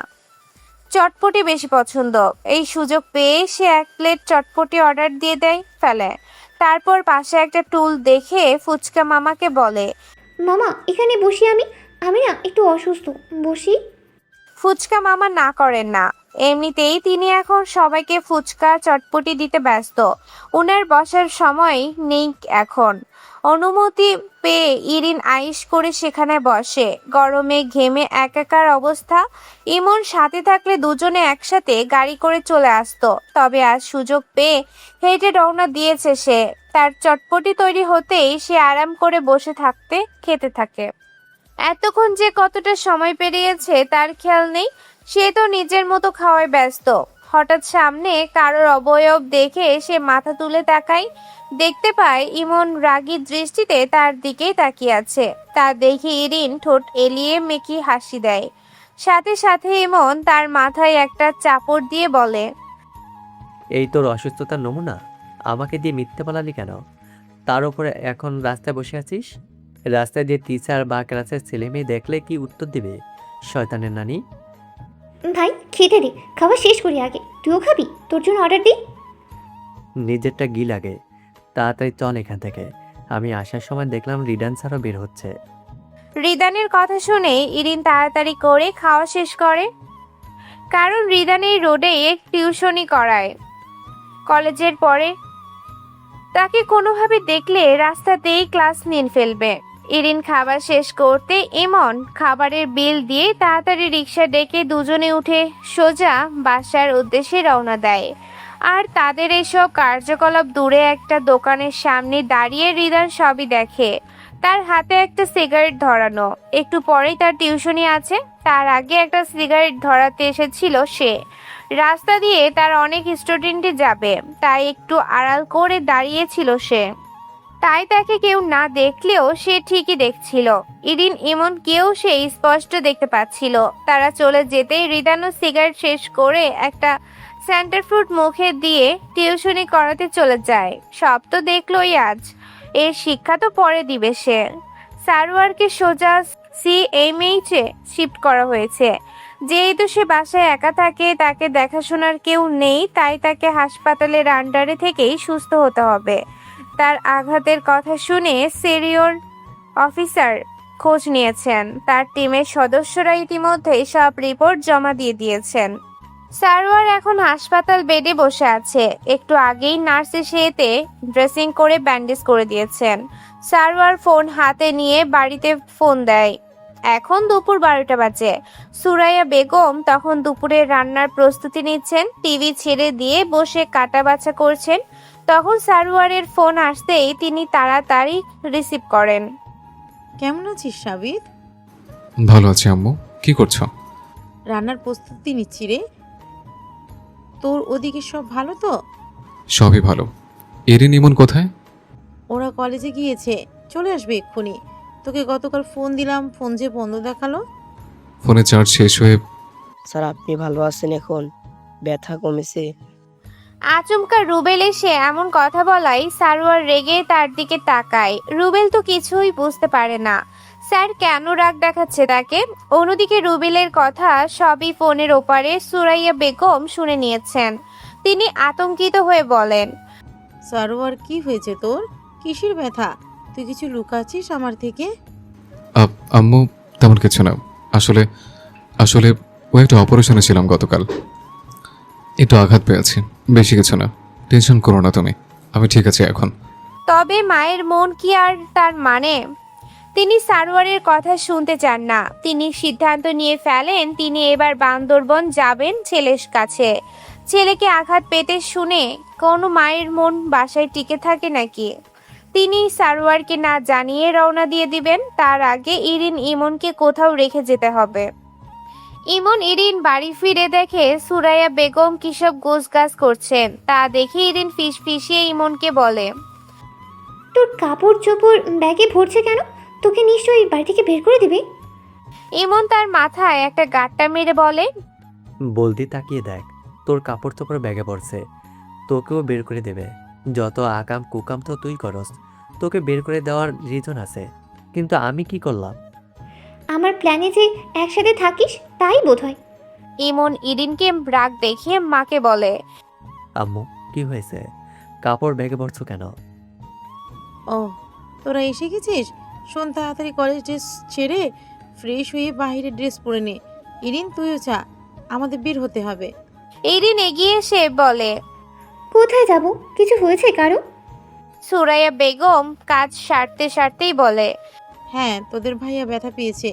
Speaker 2: চটপটি বেশি পছন্দ। এই সুযোগ পেয়ে সে 1 প্লেট চটপটি অর্ডার দিয়ে ফেলে। তারপর পাশে একটা টুল দেখে ফুচকা মামাকে বলে,
Speaker 7: মামা এখানে বসি, আমি না একটু অসুস্থ, বসি।
Speaker 2: ফুচকা মামা না করেন না। এমনিতেই তিনি এখন সবাইকে ফুচকা চটপটি দিতে ব্যস্ত। উনার বসার সময় নেই এখন। অনুমতি পেয়ে ইরিন আইস করে সেখানে বসে। গরমে ঘেমে একাকার অবস্থা। ইমন সাথে থাকলে দুজনে একসাথে গাড়ি করে চলে আসতো, তবে আজ সুযোগ পেয়ে হেঁটে রওনা দিয়েছে সে। তার চটপটি তৈরি হতেই সে আরাম করে বসে থাকতে খেতে থাকে। এতক্ষণ যে কতটা সময় পেরিয়েছে তার খেয়াল নেই, সে তো নিজের মতো খাওয়ায় ব্যস্ত। হঠাৎ সামনে কারোর অবয়ব দেখে সে মাথা তুলে তাকায়, দেখতে পায় ইমন রাগী দৃষ্টিতে তার দিকেই তাকিয়ে আছে। তা দেখে ইরিন ঠোঁট এলিয়ে মেকি হাসি দেয়। সাথে সাথে ইমন তার মাথায় একটা চাপড় দিয়ে বলে,
Speaker 9: এই তোর অসুস্থতার নমুনা? আমাকে দিয়ে মিথ্যে পালালি কেন? তার উপরে এখন রাস্তায় বসে আছিস। রাস্তায় দিয়ে টিচার বা ক্লাসের ছেলে মেয়ে দেখলে কি উত্তর দিবে? শয়তানের নানি।
Speaker 7: ভাই খেতে দে, খাওয়া শেষ করি আগে। তুইও খাবি? তোর জন্য অর্ডার দিই?
Speaker 9: নিজেরটা গি লাগে। তাড়াতাড়ি চল এখান থেকে। আমি আসার সময় দেখলাম রিডান স্যারও বের হচ্ছে।
Speaker 2: রিদানের কথা শুনে ইরিন তাড়াতাড়ি করে খাওয়া শেষ করে, কারণ রিদান এই রোডে টিউশনি করায়। কলেজের পরে তাকে কোনোভাবে দেখলে রাস্তাতেই ক্লাস নিয়ে ফেলবে। ইরিন খাবার শেষ করতে ইমন খাবারের বিল দিয়ে তাড়াতাড়ি রিক্সা ডেকে দুজনে উঠে সোজা বাসার উদ্দেশ্যে রওনা দেয়। আর তাদের এসব কার্যকলাপ দূরে একটা দোকানের সামনে দাঁড়িয়ে রিদান সবই দেখে। তার হাতে একটা সিগারেট ধরানো। একটু পরেই তার টিউশনি আছে, তার আগে একটা সিগারেট ধরাতে এসেছিল সে। রাস্তা দিয়ে তার অনেক স্টুডেন্টই যাবে, তাই একটু আড়াল করে দাঁড়িয়েছিল সে। তাই তাকে কেউ না দেখলেও সে ঠিকই দেখছিল। ইরিন ইমন কেউ সে স্পষ্ট দেখতে পাচ্ছিল। তারা চলে যেতেই রিদানও সিগারেট শেষ করে একটা সেন্টার ফ্রুট মুখে দিয়ে টিউশনি করাতে চলে যায়। সব তো দেখলোই আজ, এর শিক্ষা তো পরে দিবে সে। সারোয়ারকে সোজা সিএমএইচে শিফট করা হয়েছে। যেহেতু সে বাসায় একা থাকে, তাকে দেখাশোনার কেউ নেই, তাই তাকে হাসপাতালের আন্ডারে থেকেই সুস্থ হতে হবে। তার আঘাতের কথা শুনে সিনিয়র অফিসার খোঁজ নিয়েছেন। তার টিমের সদস্যরা ইতিমধ্যেই সব রিপোর্ট জমা দিয়ে দিয়েছেন। সারোয়ার এখন হাসপাতাল বেডে বসে আছে। একটু আগেই নার্স এসে এতে ড্রেসিং করে ব্যান্ডেজ করে দিয়েছেন। সারোয়ার ফোন হাতে নিয়ে বাড়িতে ফোন দেয়। এখন দুপুর 12টা বাজে। সুরাইয়া বেগম তখন দুপুরে রান্নার প্রস্তুতি নিচ্ছেন। টিভি ছেড়ে দিয়ে বসে কাটা বাছা করছেন। তখন সারোয়ারের ফোন আসতেই তিনি তাড়াতাড়ি রিসিভ করেন।
Speaker 3: কেমন আছিস সাবিত?
Speaker 5: ভালো আছি আম্মু। কি করছো?
Speaker 3: রান্নার প্রস্তুতি নিচ্ছি রে। তোর ওদিকে সব ভালো তো?
Speaker 5: সবই ভালো। এরিন ইমন কোথায়?
Speaker 3: ওরা কলেজে গিয়েছে, চলে আসবে এক্ষুনি। তোকে গতকাল ফোন দিলাম, ফোন যে বন্ধ দেখালো।
Speaker 5: ফোনে চার্জ শেষ হয়ে।
Speaker 8: স্যার আপনি ভালো আছেন এখন? ব্যথা কমেছে?
Speaker 2: আচমকা রুবেল এসে এমন কথা বলাই সারোয়ার রেগে তার দিকে তাকায়। রুবেল তো কিছুই বুঝতে পারে না স্যার কেন রাগ দেখাচ্ছে তাকে। অন্যদিকে রুবেলের কথা সবই ফোনের ওপারে সুরাইয়া বেগম শুনে নিয়েছেন। তিনি আতঙ্কিত হয়ে বলেন,
Speaker 3: সারোয়ার কি হয়েছে তোর? কিসের ব্যথা? তুই কিছু লুকাচ্ছিস আমার থেকে?
Speaker 5: আম্মু তেমন কিছু না। আসলে আসলে ও একটা অপারেশনে ছিলাম গতকাল। একটু আঘাত পেয়েছি, বেশি কিছু না। টেনশন করো না তুমি, আমি ঠিক আছি এখন।
Speaker 2: তবে মায়ের মন কি আর তার মানে? তিনি সারোয়ারের কথা শুনতে চান না। তিনি সিদ্ধান্ত নিয়ে ফেলেন তিনি এবার বান্দরবন যাবেন ছেলের কাছে। ছেলেকে আঘাত পেতে শুনে কোনো মায়ের মন বাসায় টিকে থাকে নাকি? তিনি সারোয়ারকে না জানিয়ে রওনা দিয়ে দিবেন। তার আগে ইরিন ইমনকে কোথাও রেখে যেতে হবে। ইমন ইরিন বাড়ি ফিরে দেখে সুরাইয়া বেগম কিসব গোছগাছ করছেন। তা দেখে ইরিন ফিসফিসিয়ে ইমনকে বলে,
Speaker 7: তোর কাপড় চোপড় ব্যাগে ভরছে কেন? তোকে নিশ্চয়ই বাড়ি থেকে বের করে দিবে।
Speaker 2: ইমন তার মাথায় একটা গাঁটটা মেরে বলে,
Speaker 9: বলদি তাকিয়ে দেখ, তোর কাপড় চোপড় ব্যাগে পড়ছে। তোকেও বের করে দেবে। যত আকাম কুকাম তো তুই করস। তোকে বের করে দেওয়ার রিজন আছে, কিন্তু আমি কি করলাম?
Speaker 7: আমার প্ল্যানে যে একসাথে থাকিস তাই বোধহয়।
Speaker 2: ইমন ইরিনকে রাগ দেখিয়ে মাকে বলে,
Speaker 9: আম্মু কি হয়েছে? কাপড় ব্যাগে পড়ছো কেন?
Speaker 3: ও তোরা এসে গেছিস? শোন, তাড়াতাড়ি কলেজ ড্রেস ছেড়ে ফ্রেশ হয়ে বাইরে ড্রেস পরে নে। ইরিন তুইও চা, আমাদের বের হতে হবে।
Speaker 2: ইরিন এগিয়ে এসে বলে,
Speaker 7: কোথায় যাব? কিছু হয়েছে কারো?
Speaker 2: সুরাইয়া বেগম কাজ সারতে সারতেই বলে,
Speaker 3: হ্যাঁ, তোদের ভাইয়া ব্যথা পেয়েছে,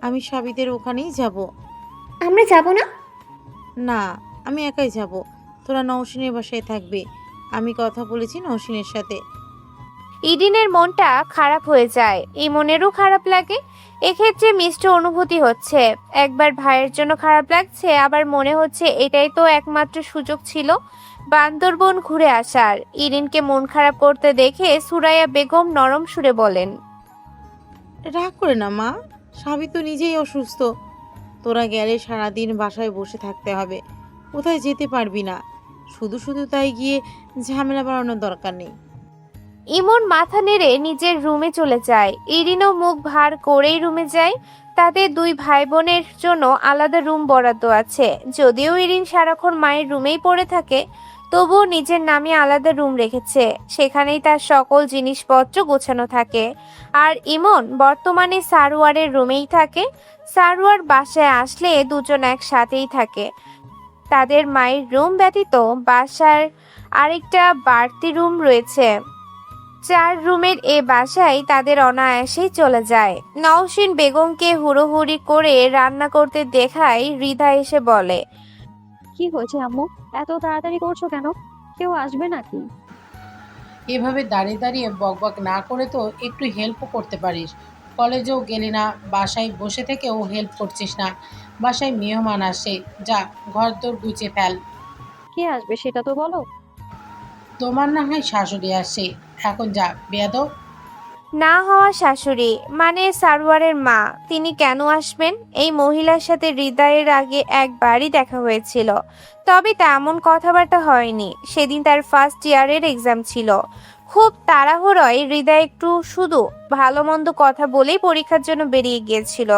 Speaker 3: আমি সাবিতের ওখানেই যাব।
Speaker 7: আমরা যাব না?
Speaker 3: না, আমি একাই যাব, তোরা নওশিনের বাসায় থাকবে। আমি কথা বলেছি নওশিনের সাথে।
Speaker 2: ইরিনের মনটা খারাপ হয়ে যায়, ইমনেরও খারাপ লাগে। এক্ষেত্রে মিশ্র অনুভূতি হচ্ছে, একবার ভাইয়ের জন্য খারাপ লাগছে, আবার মনে হচ্ছে এটাই তো একমাত্র সুযোগ ছিল বান্দরবন ঘুরে আসার। ইরিনকে মন খারাপ করতে দেখে সুরাইয়া বেগম নরম সুরে বলেন,
Speaker 3: রাগ করে না মা, সাবি তো নিজেই অসুস্থ। তোরা গেলে সারাদিন বাসায় বসে থাকতে হবে, কোথায় যেতে পারবি না। শুধু শুধু তাই গিয়ে ঝামেলা বাড়ানোর দরকার নেই।
Speaker 2: ইমন মাথা নেড়ে নিজের রুমে চলে যায়। ইরিনও মুখ ভার করেই রুমে যায়। তাদের দুই ভাই বোনের জন্য আলাদা রুম বরাদ্দ আছে। যদিও ইরিন সারাক্ষণ মায়ের রুমেই পড়ে থাকে, তবুও নিজের নামে আলাদা রুম রেখেছে। সেখানেই তার সকল জিনিসপত্র গোছানো থাকে। আর ইমন বর্তমানে সারোয়ারের রুমেই থাকে। সারোয়ার বাসায় আসলে দুজন একসাথেই থাকে। তাদের মায়ের রুম ব্যতীত বাসার আরেকটা বাড়তি রুম রয়েছে। 4 রুমের এ বাসায় তাদের অনায়াসেই চলে যায়। নওশিন বেগমকে হুড়োহুড়ি করে রান্না করতে দেখায় হৃদা এসে বলে,
Speaker 1: কি হয়েছে আম্মু, এত তাড়াতাড়ি করছো কেন? কেউ আসবে নাকি?
Speaker 11: এভাবে দাঁড়িয়ে দাঁড়িয়ে বকবক না করে তো একটু হেল্পও করতে পারিস। কলেজেও গেলি না, বাসায় বসে থেকেও হেল্প করছিস না। বাসায় মেহমান আসে, যা ঘর দোর গুছিয়ে ফেল।
Speaker 1: কে আসবে সেটা তো বলো।
Speaker 11: তোমার না হয় শাশুড়ি আসে, এখন যা বেয়াদব।
Speaker 2: না হওয়া শাশুড়ি মানে সারোয়ারের মা, তিনি কেন আসবেন? এই মহিলার সাথে হৃদয়ের আগে একবারই দেখা হয়েছিল, তবে তেমন কথাবার্তা হয়নি। সেদিন তার ফার্স্ট ইয়ারের এক্সাম ছিল। খুব তাড়াহুড়োয় হৃদয় একটু শুধু ভালো মন্দ কথা বলেই পরীক্ষার জন্য বেরিয়ে গিয়েছিল।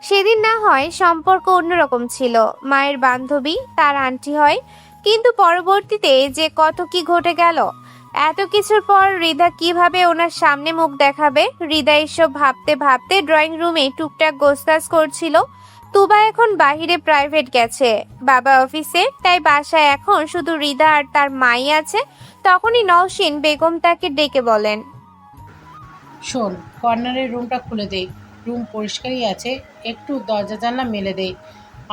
Speaker 2: সেদিন না হয় সম্পর্ক অন্যরকম ছিল, মায়ের বান্ধবী, তার আন্টি হয়। কিন্তু পরবর্তীতে যে কত কি ঘটে গেল। এত কিছুর পর হৃদা কিভাবে ওনার সামনে মুখ দেখাবে? হৃদা এসব ভাবতে ভাবতে ড্রয়িং রুমে টুকটাক গোছগাছ করছিল। তুবা এখন বাহিরে প্রাইভেট গেছে, বাবা অফিসে, তাই বাসায় এখন শুধু হৃদা আর তার মাই আছে। তখনই নওশিন বেগম তাকে ডেকে বলেন,
Speaker 11: শোন, কর্নারের রুমটা খুলে দে, রুম পরিষ্কারই আছে, একটু দরজা জানলা মেলে দে,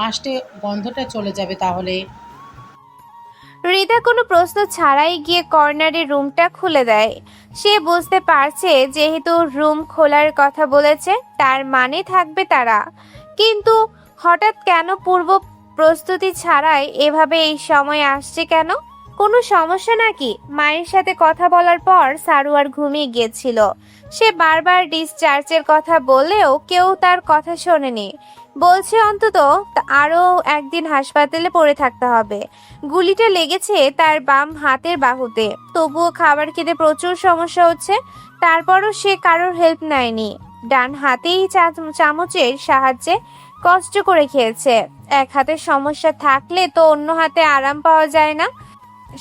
Speaker 11: আসতে গন্ধটা চলে যাবে তাহলে।
Speaker 2: হৃদা কোনো প্রশ্ন ছাড়াই গিয়ে কর্নারের রুমটা খুলে দেয়। সে বুঝতে পারছে যেহেতু রুম খোলার কথা বলেছে, তার মানে থাকবে তারা। কিন্তু হঠাৎ কেন পূর্ব প্রস্তুতি ছাড়াই এভাবে এই সময় আসছে কেন? কোনো সমস্যা নাকি? মায়ের সাথে কথা বলার পর সারোয়ার ঘুমিয়ে গিয়েছিল। সে বারবার ডিসচার্জের কথা বললেও কেউ তার কথা শোনেনি। বলছে অন্তত আরও একদিন হাসপাতালে পড়ে থাকতে হবে। গুলিটা লেগেছে তার বাম হাতের বাহুতে। তবুও খাবার খেতে প্রচুর সমস্যা হচ্ছে, তারপরও সে কারোর হেল্প নেয়নি। ডান হাতেই চামচের সাহায্যে কষ্ট করে খেয়েছে। এক হাতে সমস্যা থাকলে তো অন্য হাতে আরাম পাওয়া যায় না।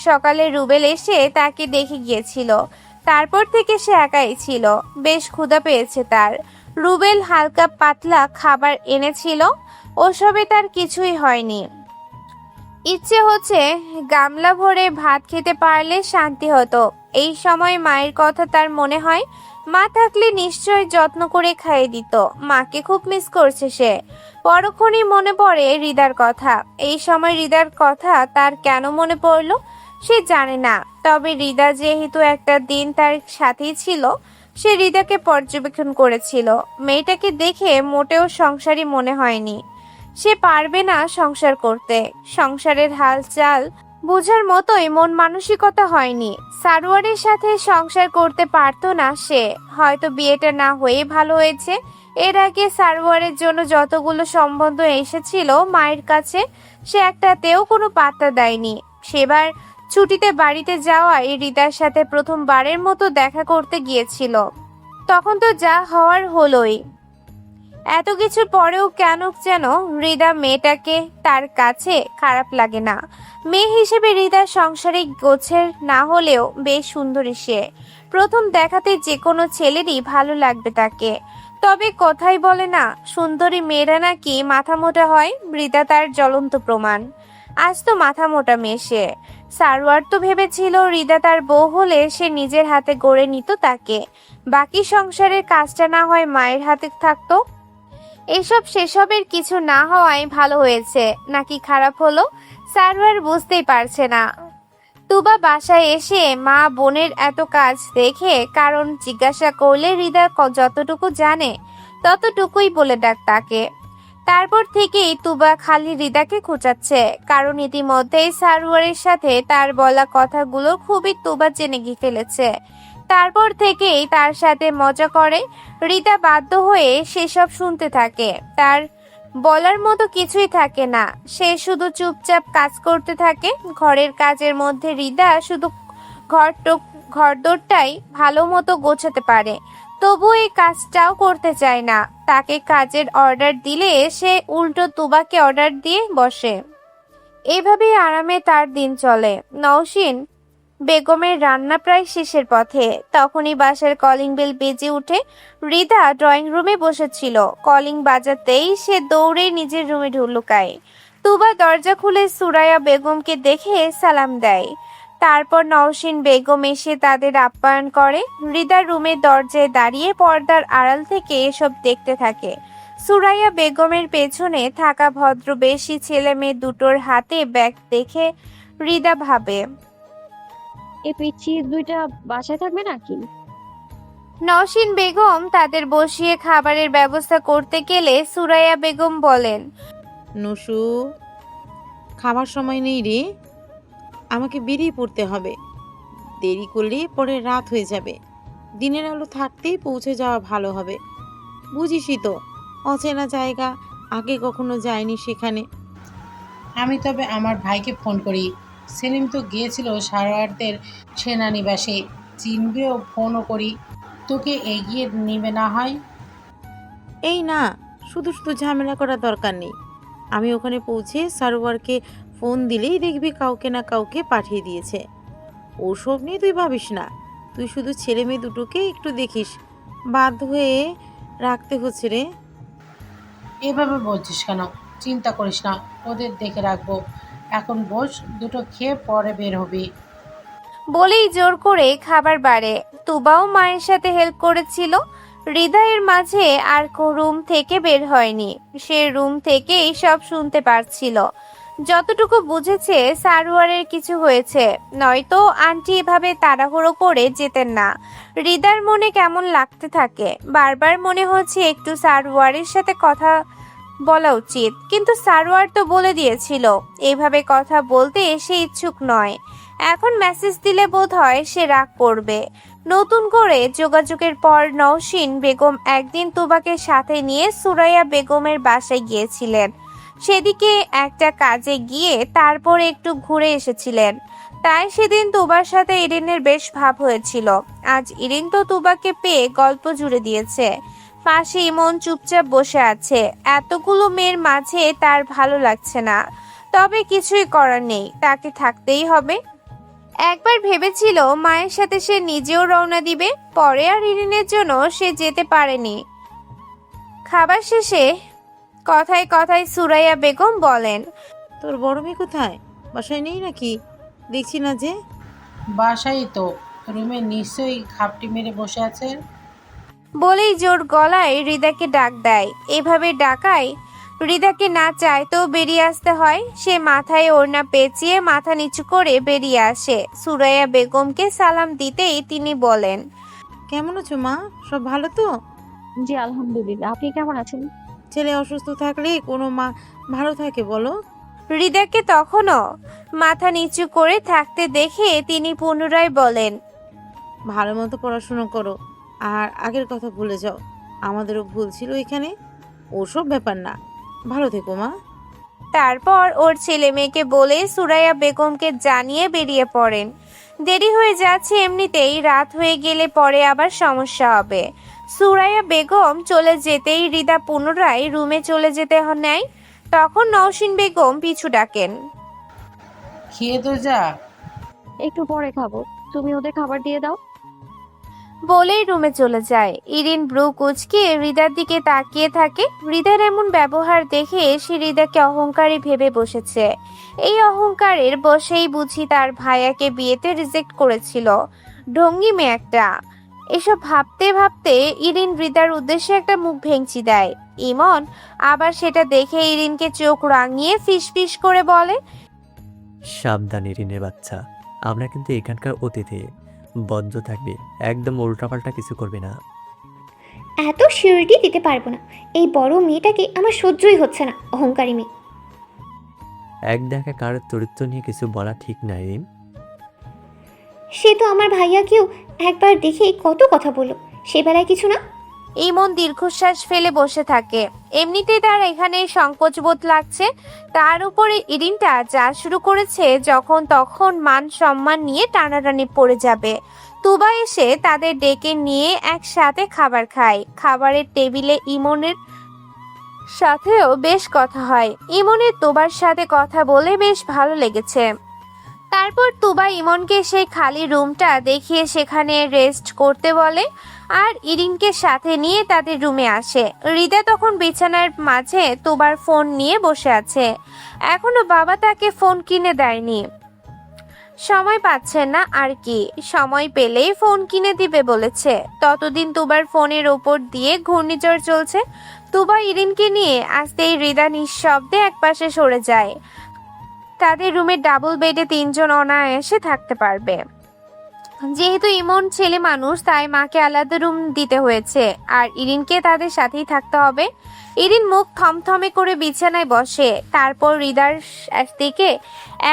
Speaker 2: সকালে রুবেল এসে তাকে দেখে গিয়েছিল, তারপর থেকে সে একাই ছিল। বেশ ক্ষুধা পেয়েছে তার। রুবেল হালকা পাতলা খাবার এনেছিল, ওসবে তার কিছুই হয়নি। ইচ্ছে হচ্ছে গামলা ভরে ভাত খেতে পারলে শান্তি হতো। এই সময় মায়ের কথা তার মনে হয়, মা থাকলে নিশ্চয় যত্ন করে খাইয়ে দিত। মাকে খুব মিস করছে সে। পরক্ষণই মনে পড়ে হৃদার কথা। এই সময় হৃদার কথা তার কেন মনে পড়লো সে জানে না। তবে হৃদা যেহেতু একটা দিন তার সাথেই ছিল, সে হৃদাকে পর্যবেক্ষণ করেছিল। মেয়েটাকে দেখে মোটেও সংসারী মনে হয়নি। সে পারবে না সংসার করতে। সংসারের হালচাল বোঝার মতোই মন মানসিকতা হয়নি। সারোয়ারের সাথে সংসার করতে পারতো না সে। হয়তো বিয়েটা না হয়ে ভালো হয়েছে। এর আগে সারোয়ারের জন্য যতগুলো সম্বন্ধ এসেছিল মায়ের কাছে, সে একটাতেও কোনো পাত্তা দেয়নি। সেবার ছুটিতে বাড়িতে যাওয়ায় হৃদার সাথে প্রথমবারের মতো দেখা করতে গিয়েছিল। তখন তো যা হওয়ার হলোই। এত কিছুর পরেও কেন যেন হৃদা মেয়েটাকে তার কাছে খারাপ লাগে না। মেয়ে হিসেবে হৃদার সাংসারিক গোছের না হলেও বেশ সুন্দরী সে। প্রথম দেখাতে যে কোনো ছেলেরই ভালো লাগবে তাকে। তবে কথাই বলে না, সুন্দরী মেয়েরা নাকি মাথা মোটা হয়। মৃদা তার জ্বলন্ত প্রমাণ। আজ তো মাথা মোটা মেয়ে সে। সারোয়ার তো ভেবেছিল হৃদা তার বউ হলে সে নিজের হাতে গড়ে নিত তাকে, বাকি সংসারের কাজটা না হয় মায়ের হাতে থাকতো। এসব সেসবের কিছু না হওয়ায় ভালো হয়েছে নাকি খারাপ হলো সারোয়ার বুঝতেই পারছে না। তুবা বাসায় এসে মা বোনের এত কাজ দেখে কারণ জিজ্ঞাসা করলে হৃদা যতটুকু জানে ততটুকুই বলে ডাক তাকে। তারপর থেকেই তুবা খালি হৃদাকে খোঁচাচ্ছে, কারণ ইতিমধ্যেই সারোয়ারের সাথে তার বলা কথাগুলো খুবই তুবা জেনে গিয়ে ফেলেছে। তারপর থেকেই তার সাথে মজা করে। হৃদা বাধ্য হয়ে সেসব শুনতে থাকে। তার বলার মতো কিছুই থাকে না, সে শুধু চুপচাপ কাজ করতে থাকে। ঘরের কাজের মধ্যে হৃদা শুধু ঘরদোরটাই ভালো মতো গোছাতে পারে, তবু এই কাজটাও করতে চায় না। তাকে কাজের অর্ডার দিলে সে উল্টো তুবাকে অর্ডার দিয়ে বসে। এইভাবেই আরামে তার দিন চলে। নওশিন বেগমের রান্না প্রায় শেষের পথে, তখনই বাসার কলিং বেল বেজে উঠে। হৃদা ড্রয়িং রুমে বসেছিল, কলিং বাজাতেই সে দৌড়ে নিজের রুমে লুকায়। তুবা দরজা খুলে সুরাইয়া বেগমকে দেখে সালাম দেয়। তারপর নওশিন বেগম এসে তাদের আপ্যায়ন করে। হৃদা রুমের দরজায় দাঁড়িয়ে পর্দার আড়াল থেকে এসব দেখতে থাকে। সুরাইয়া বেগমের পেছনে থাকা ভদ্রবেশী ছেলে মেয়ে দুটোর হাতে ব্যাগ দেখে হৃদা ভাবে,
Speaker 1: এই পিচ্ছি দুইটা বাসায় থাকবে নাকি?
Speaker 2: নওশিন বেগম তাদের বসিয়ে খাবারের ব্যবস্থা করতে গেলে সুরাইয়া বেগম বলেন,
Speaker 3: নসু, খাবার সময় নেই রে, আমাকে বেরিয়ে পড়তে হবে। দেরি করলে পরে রাত হয়ে যাবে। দিনের আলো থাকতেই পৌঁছে যাওয়া ভালো হবে। বুঝিসই তো, অচেনা জায়গা, আগে কখনো যায়নি সেখানে।
Speaker 11: আমি তবে আমার ভাইকে ফোন করি। সেলিম তো গিয়েছিল সারোয়ারদের সেনানিবাসে, চিনবেও, ফোনও করি। তোকে এগিয়ে নিবে না হয়।
Speaker 3: এই না, শুধু শুধু ঝামেলা করার দরকার নেই। আমি ওখানে পৌঁছে সারোয়ারকে ফোন দিলেই দেখবি কাউকে না কাউকে পাঠিয়ে দিয়েছে। ওসব নিয়ে তুই ভাবিস না, তুই শুধু ছেলে মেয়ে দুটোকে একটু দেখিস। বাধ্য হয়ে রাখতে হচ্ছে রে।
Speaker 11: এভাবে বলছিস কেন? চিন্তা করিস না, ওদের দেখে রাখবো। এখন বস, দুটো খেয়ে পরে বের হবি।
Speaker 2: বলেই জোর করে খাবার বাড়ে। তুবাও মায়ের সাথে হেল্প করেছিল। হৃদয়ের মাঝে আর রুম থেকে বের হয়নি, সে রুম থেকেই সব শুনতে পারছিল। যতটুকু বুঝেছে সারোয়ারের কিছু হয়েছে, নয়তো আন্টি এভাবে তাড়াহুড়ো করে যেতেন না। হৃদার মনে কেমন লাগতে থাকে, বারবার মনে হচ্ছে একটু সারোয়ারের সাথে কথা বলা উচিত, কিন্তু সারোয়ার তো বলে দিয়েছিল এইভাবে কথা বলতে সে ইচ্ছুক নয়। এখন মেসেজ দিলে বোধহয় সে রাগ করবে। নতুন করে যোগাযোগের পর নওশিন বেগম একদিন তুবাকে সাথে নিয়ে সুরাইয়া বেগমের বাসায় গিয়েছিলেন। সেদিকে একটা কাজে গিয়ে তারপর একটু ঘুরে এসেছিলেন। তাই সেদিন তুবার সাথে ইরিনের বেশ ভাব হয়েছিল। আজ ইরিন তো তুবাকে পেয়ে গল্প জুড়ে দিয়েছে। পাশে ইমন চুপচাপ বসে আছে। এতগুলো মেয়ের মাঝে তার ভালো লাগছে না, তবে কিছুই করার নেই, তাকে থাকতেই হবে। একবার ভেবেছিল মায়ের সাথে সে নিজেও রওনা দিবে, পরে আর ইরিনের জন্য সে যেতে পারেনি। খাবার শেষে কথায় কথায় সুরাইয়া বেগম বলেন,
Speaker 3: তোর বড় মেয়ে কোথায়? বাসায় নেই নাকি? দেখছি না যে।
Speaker 11: বাসাই তো, রুমে নিশ্চয়ই ঘাপটি মেরে বসে আছে।
Speaker 2: বলেই জোর গলায় হৃদাকে ডাক দেয়। এভাবে ডাকায় হৃদাকে না চাইতেও বেরিয়ে আসতে হয়। সে মাথায় ওড়না পেঁচিয়ে মাথা নিচু করে বেরিয়ে আসে। সুরাইয়া বেগমকে সালাম দিতেই তিনি বলেন,
Speaker 3: কেমন আছো মা? সব ভালো তো?
Speaker 1: জি আলহামদুলিল্লাহ, আপনি কেমন আছেন?
Speaker 3: ছেলে অসুস্থ থাকলে কোনো মা ভালো থাকে বলো?
Speaker 2: হৃদাকে তখনও মাথা নিচু করে থাকতে দেখে তিনি পুনরায় বলেন,
Speaker 3: ভালো মতো পড়াশুনো করো আর আগের কথা ভুলে যাও। আমাদেরও ভুল ছিল এখানে, ওসব ব্যাপার না। ভালো থেকো মা।
Speaker 2: তারপর ওর ছেলে মেয়েকে বলে সুরাইয়া বেগমকে জানিয়ে বেরিয়ে পড়েন। দেরি হয়ে যাচ্ছে, এমনিতেই রাত হয়ে গেলে পরে আবার সমস্যা হবে। সুরাইয়া বেগম চলে যেতেই হৃদা পুনরায় রুমে চলে যেতে নেয়। তখন নওশিন বেগম পিছু ডাকেন,
Speaker 11: খেয়ে তো যা।
Speaker 1: একটু পরে খাবো, তুমি ওদের খাবার দিয়ে দাও।
Speaker 2: বলেই রুমে চলে যায়। ইরিন ব্রু কুচকে হৃদার দিকে তাকিয়ে থাকে। হৃদার এমন ব্যবহার দেখে সে হৃদাকে অহংকারী ভেবে বসেছে। এই অহংকারের বশেই বুঝি তার ভাইয়াকে বিয়েতে রিজেক্ট করেছিল। ঢঙ্গি মেয়ে একটা। এসব ভাবতে ভাবতে ইরিন হৃদার উদ্দেশ্যে একটা মুখ ভেঙচি দেয়। ইমন আবার সেটা দেখে ইরিনকে চোখ রাঙিয়ে ফিসফিস করে বলে,
Speaker 9: সাবধান ইরিনের বাচ্চা, আমরা কিন্তু এখানকার অতিথি, বদ্ধ থাকবি, একদম উল্টাপাল্টা কিছু করবি না।
Speaker 7: এত সিউরিটি দিতে পারবো না। এই বড় মেয়েটাকে আমার সহ্যই হচ্ছে না, অহংকারী মেয়ে।
Speaker 9: এক দেখা কারোর চরিত্র নিয়ে কিছু বলা ঠিক না ইরিন।
Speaker 7: সে তো আমার ভাইয়াকেও একবার দেখে কত কথা বললো, সে বেলায় কিছু না।
Speaker 2: ইমন দীর্ঘশ্বাস ফেলে বসে থাকে। এমনিতেই তার এখানে সংকোচবোধ লাগছে, তার উপরে ইরিনটা যা শুরু করেছে, যখন তখন মান সম্মান নিয়ে টানাটানি পড়ে যাবে। তুবা এসে তাদের ডেকে নিয়ে একসাথে খাবার খায়। খাবারের টেবিলে ইমনের সাথেও বেশ কথা হয়। ইমনের তুবার সাথে কথা বলে বেশ ভালো লেগেছে। তারপর তুবা ইমনকে সেই খালি রুমটা দেখিয়ে সেখানে রেস্ট করতে বলে আর ইরিনকে সাথে নিয়ে তাদের রুমে আসে। হৃদা তখন বিছানার মাঝে তুবার ফোন নিয়ে বসে আছে। এখনো বাবা তাকে ফোন কিনে দেয়নি, সময় পাচ্ছেন না আর কি। সময় পেলেই ফোন কিনে দিবে বলেছে। ততদিন তুবার ফোনের ওপর দিয়ে ঘূর্ণিঝড় চলছে। তুবা ইরিনকে নিয়ে আসতেই হৃদা নিঃশব্দে একপাশে সরে যায়। তাদের রুমে ডাবল বেডে 3 জন অনায়াসে থাকতে পারবে। যেহেতু ইমন ছেলে মানুষ, তাই মাকে আলাদা রুম দিতে হয়েছে আর ইরিনকে তাদের সাথেই থাকতে হবে। ইরিন মুখ থমথমে করে বিছানায় বসে, তারপর হৃদার দিকে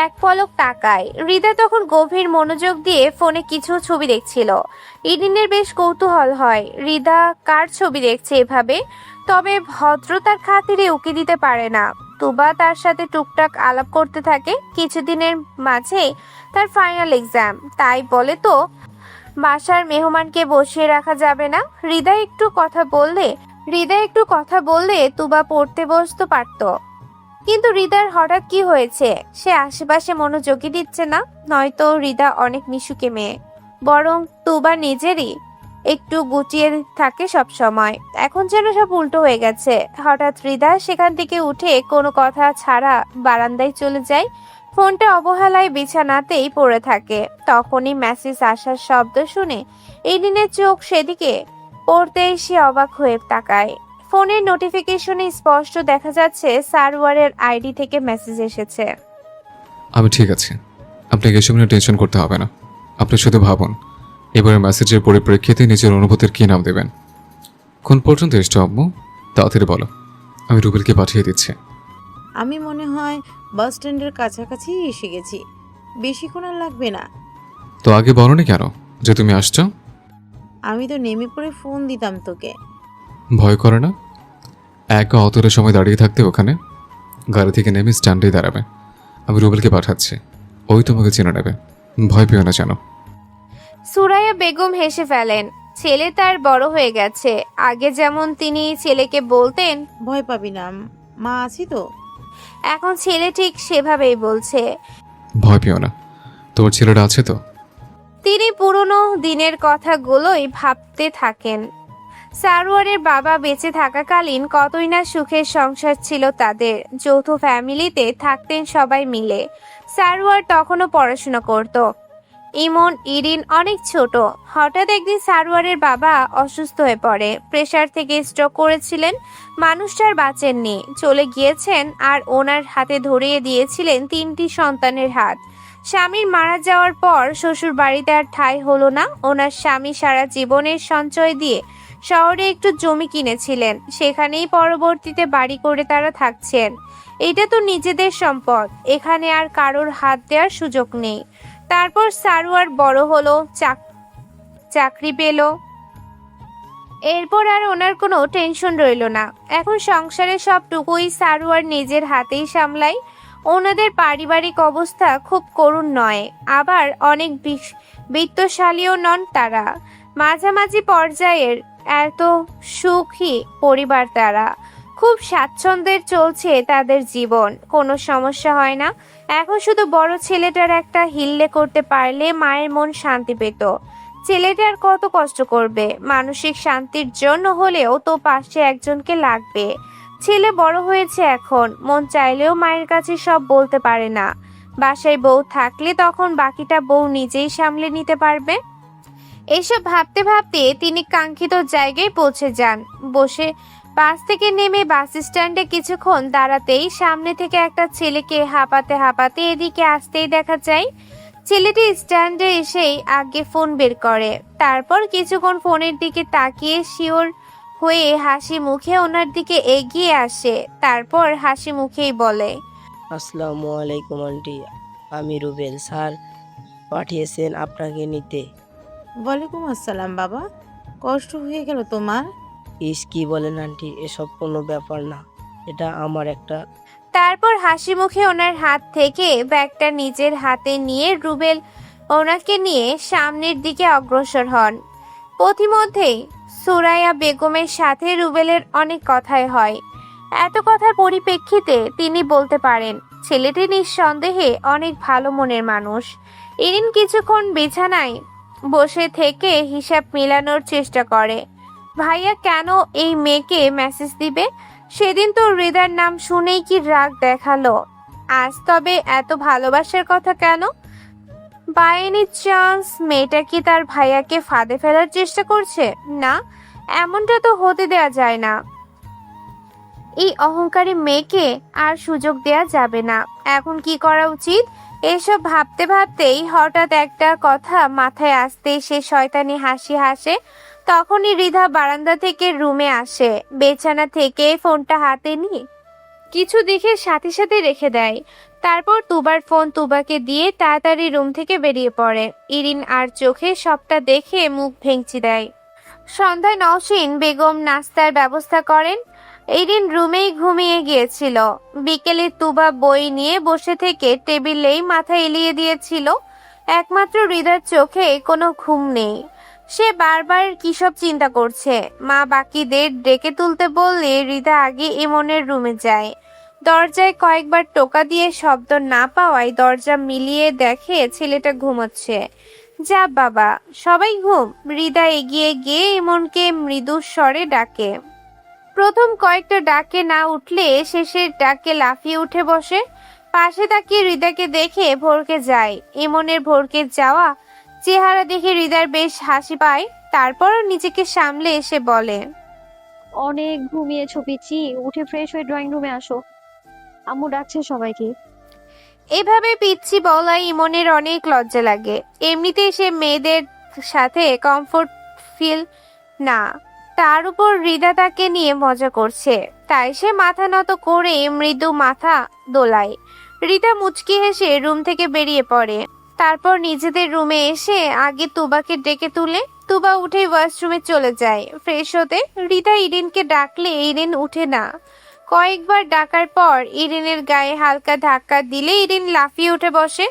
Speaker 2: এক পলক তাকায়। হৃদা তখন গভীর মনোযোগ দিয়ে ফোনে কিছু ছবি দেখছিল। ইরিনের বেশ কৌতূহল হয়, হৃদা কার ছবি দেখছে এভাবে, তবে ভদ্রতার খাতিরে উকি দিতে পারে না। তুবা তার সাথে টুকটাক আলাপ করতে থাকে। কিছুদিনের মাঝে তার ফাইনাল এক্সাম, তাই বলে তো বাসার মেহমানকে বসিয়ে রাখা যাবে না। হৃদা একটু কথা বললে তুবা পড়তে বসতে পারত। কিন্তু হৃদার হঠাৎ কি হয়েছে, সে আশেপাশে মনোযোগী দিচ্ছে না। নয়তো হৃদা অনেক মিশুকে মেয়ে, বরং তুবা নিজেরই একটু গুটিয়ে থাকে সব সময়। এখন যেন সব উল্টো হয়ে গেছে। হঠাৎ হৃদা সেখান থেকে উঠে কোনো কথা ছাড়া বারান্দায় চলে যায়। ফোনটা অবহেলায় বিছানাতেই পড়ে থাকে। তখনই মেসেজ আসার শব্দ শুনে ইরিনের চোখ সেদিকে পড়তেই সে অবাক হয়ে তাকায়। ফোনের নোটিফিকেশনে স্পষ্ট দেখা যাচ্ছে সার্ভারের আইডি থেকে মেসেজ এসেছে।
Speaker 5: আমি ঠিক আছি, আপনাকে এসব নিয়ে টেনশন করতে হবে না। আপনি শুধু ভাবুন এবারে মেসেজের পরিপ্রেক্ষিতে নিজের অনুভূতির কী নাম দেবেন। কোন পর্যন্ত এসছো আম্মু, তাড়াতাড়ি বলো, আমি রুবেলকে পাঠিয়ে দিচ্ছি।
Speaker 3: আমি মনে হয় বাস স্ট্যান্ডের কাছাকাছি এসে গেছি, বেশিক্ষণ আর লাগবে না।
Speaker 5: তো আগে বলোনি কেন যে তুমি আসছো?
Speaker 3: আমি তো নেমে পড়ে ফোন দিতাম তোকে।
Speaker 5: ভয় করে না একা অতটা সময় দাঁড়িয়ে থাকতে? ওখানে গাড়ি থেকে নেমে স্ট্যান্ডেই দাঁড়াবে। আমি রুবেলকে পাঠাচ্ছি, ওই তোমাকে চেনে নেবে, ভয় পেও না জানো।
Speaker 2: সুরাইয়া বেগম হেসে ফেলেন। ছেলে তার বড় হয়ে গেছে। আগে যেমন তিনি ছেলেকে বলতেন
Speaker 3: ভয় পাবি না, মা আছি তো।
Speaker 2: এখন ছেলে ঠিক সেভাবেই বলছে।
Speaker 5: ভয় পেও না, তোমার ছেলেটা আছে তো।
Speaker 2: তিনি পুরনো দিনের কথাগুলোই ভাবতে থাকেন। সারোয়ারের বাবা বেঁচে থাকাকালীন কতই না সুখের সংসার ছিল তাদের। যৌথ ফ্যামিলিতে থাকতেন সবাই মিলে। সারোয়ার তখনও পড়াশোনা করত। ইমন ইরিন অনেক ছোট। হঠাৎ একদিন সারোয়ারের বাবা অসুস্থ হয়ে পড়ে। প্রেসার থেকে স্ট্রোক করেছিলেন। মানুষটার বাঁচেননি, চলে গিয়েছেন। আর ওনার হাতে ধরিয়ে দিয়েছিলেন 3টি সন্তানের হাত। স্বামীর মারা যাওয়ার পর শ্বশুর বাড়িতে আর ঠাঁই হলো না। ওনার স্বামী সারা জীবনের সঞ্চয় দিয়ে শহরে একটু জমি কিনেছিলেন, সেখানেই পরবর্তীতে বাড়ি করে তারা থাকছেন। এটা তো নিজেদের সম্পদ, এখানে আর কারোর হাত দেওয়ার সুযোগ নেই। তারপর সারোয়ার বড় হলো, চাকরি পেল। এরপর আর ওনার কোনো টেনশন রইল না। এখন সংসারের সবটুকুই সারোয়ার নিজের হাতেই সামলায়। ওনাদের পারিবারিক অবস্থা খুব করুণ নয়, আবার অনেক বিত্তশালীও নন তারা। মাঝামাঝি পর্যায়ের এত সুখী পরিবার তারা। খুব স্বাচ্ছন্দ্যের চলছে তাদের জীবন, কোনো সমস্যা হয় না। এখন শুধু বড় ছেলেটার একটা হিল্লে করতে পারলে মায়ের মন শান্তি পেত। ছেলেটা আর কত কষ্ট করবে? মানসিক শান্তির জন্য হলেও তো পাশে একজনকে লাগবে। ছেলে বড় হয়েছে এখন, মন চাইলেও মায়ের কাছে সব বলতে পারে না। বাসায় বউ থাকলে তখন বাকিটা বউ নিজেই সামলে নিতে পারবে। এসব ভাবতে ভাবতে তিনি কাঙ্ক্ষিত জায়গায় পৌঁছে যান। বসে বাস থেকে নেমে বাস স্ট্যান্ডে কিছুক্ষণ দাঁড়াতেই সামনে থেকে একটা ছেলেকে হাঁপাতে হাঁপাতে এদিকে আসতেই দেখা যায়। ছেলেটি স্ট্যান্ডে এসেই আগে ফোন বের করে, তারপর কিছুক্ষণ ফোনের দিকে তাকিয়ে শিওর হয়ে হাসি মুখে ওনার দিকে এগিয়ে আসে, তারপর হাসি মুখেই বলে,
Speaker 8: আসসালামু আলাইকুম আন্টি, আমি রুবেল। স্যার পাঠিয়েছেন আপনাকে নিতে।
Speaker 3: ওয়ালাইকুম আসসালাম বাবা, কষ্ট হয়ে গেল তোমার?
Speaker 8: কি বলেন আন্টি, এসব কোনো ব্যাপার না, এটা আমার একটা।
Speaker 2: তারপর হাসি মুখে ওনার হাত থেকে ব্যাগটা নিজের হাতে নিয়ে রুবেল ওনাকে নিয়ে সামনের দিকে অগ্রসর হন। পথিমধ্যেই সুরাইয়া বেগমের সাথে রুবেলের অনেক কথাই হয়। এত কথার পরিপ্রেক্ষিতে তিনি বলতে পারেন ছেলেটি নিঃসন্দেহে অনেক ভালো মনের মানুষ। ইরিন কিছুক্ষণ বিছানায় বসে থেকে হিসাব মেলানোর চেষ্টা করে। ভাইয়া কেন এই মেয়েকে মেসেজ দিবে? সেদিন তো হৃদার নাম শুনেই কি রাগ দেখালো, আজ তবে এত ভালোবাসার কথা কেন? বাই এনি চান্স মেয়েটা কি তার ভাইয়াকে ফাঁদে ফেলার চেষ্টা করছে? না, এমনটা তো হতে দেয়া যায় না। এই অহংকারী মেয়েকে আর সুযোগ দেয়া যাবে না। এখন কি করা উচিত? এসব ভাবতে ভাবতেই হঠাৎ একটা কথা মাথায় আসতেই সে শয়তানি হাসি হাসে। তখনই হৃদা বারান্দা থেকে রুমে আসে, বিছানা থেকে ফোনটা হাতে নিয়ে কিছু দেখে সাথে সাথে রেখে দেয়। তারপর তুবার ফোন তুবাকে দিয়ে তাড়াতাড়ি রুম থেকে বেরিয়ে পড়ে। ইরিন আর চোখে সবটা দেখে মুখ ভেঙচি দেয়। সন্ধ্যায় নওশিন বেগম নাস্তার ব্যবস্থা করেন। ইরিন রুমেই ঘুমিয়ে গিয়েছিল। বিকেলে তুবা বই নিয়ে বসে থেকে টেবিলেই মাথা এলিয়ে দিয়েছিল। একমাত্র হৃদার চোখে কোনো ঘুম নেই। সে বারবার কিসব চিন্তা করছে। মা বাকিদের ডেকে তুলতে বললে হৃদা আগে ইমনের রুমে যায়। দরজায় কয়েকবার টোকা দিয়ে শব্দ না পাওয়ায় দরজা মিলিয়ে দেখে ছেলেটা ঘুমোচ্ছে। যা বাবা, সবাই ঘুম। হৃদা এগিয়ে গিয়ে ইমনকে মৃদু স্বরে ডাকে। প্রথম কয়েকটা ডাকে না উঠলে শেষের ডাকে লাফিয়ে উঠে বসে। পাশে তাকিয়ে হৃদাকে দেখে ভড়কে যায়। ইমনের ভড়কে যাওয়া চেহারা দেখে হৃদার বেশ হাসি পায়। তারপর নিজেকে সামলে এসে বলে,
Speaker 1: অনেক ঘুমিয়েছো পিচ্ছি, উঠে ফ্রেশ হয়ে ড্রয়িং রুমে আসো, আম্মু ডাকছে সবাইকে।
Speaker 2: এভাবে পিচ্ছি বলায় ইমনের অনেক লজ্জা লাগে। এমনিতেই সে মেয়েদের সাথে কমফোর্ট ফিল না, তার উপর হৃদা তাকে নিয়ে মজা করছে, তাই সে মাথা নত করে মৃদু মাথা দোলায়। হৃদা মুচকি হেসে রুম থেকে বেরিয়ে পড়ে। তারপর নিজেদের রুমে এসে আগে তুবাকে ডেকে তুলে। তুবা উঠে ওয়াশরুমে চলে যায় ফ্রেশ হতে। হৃদা ইরিনকে ডাকলে ইরিন উঠে না। কয়েকবার ডাকার পর ইরিনের গায়ে হালকা ধাক্কা দিলে ইরিন লাফিয়ে উঠে বসে।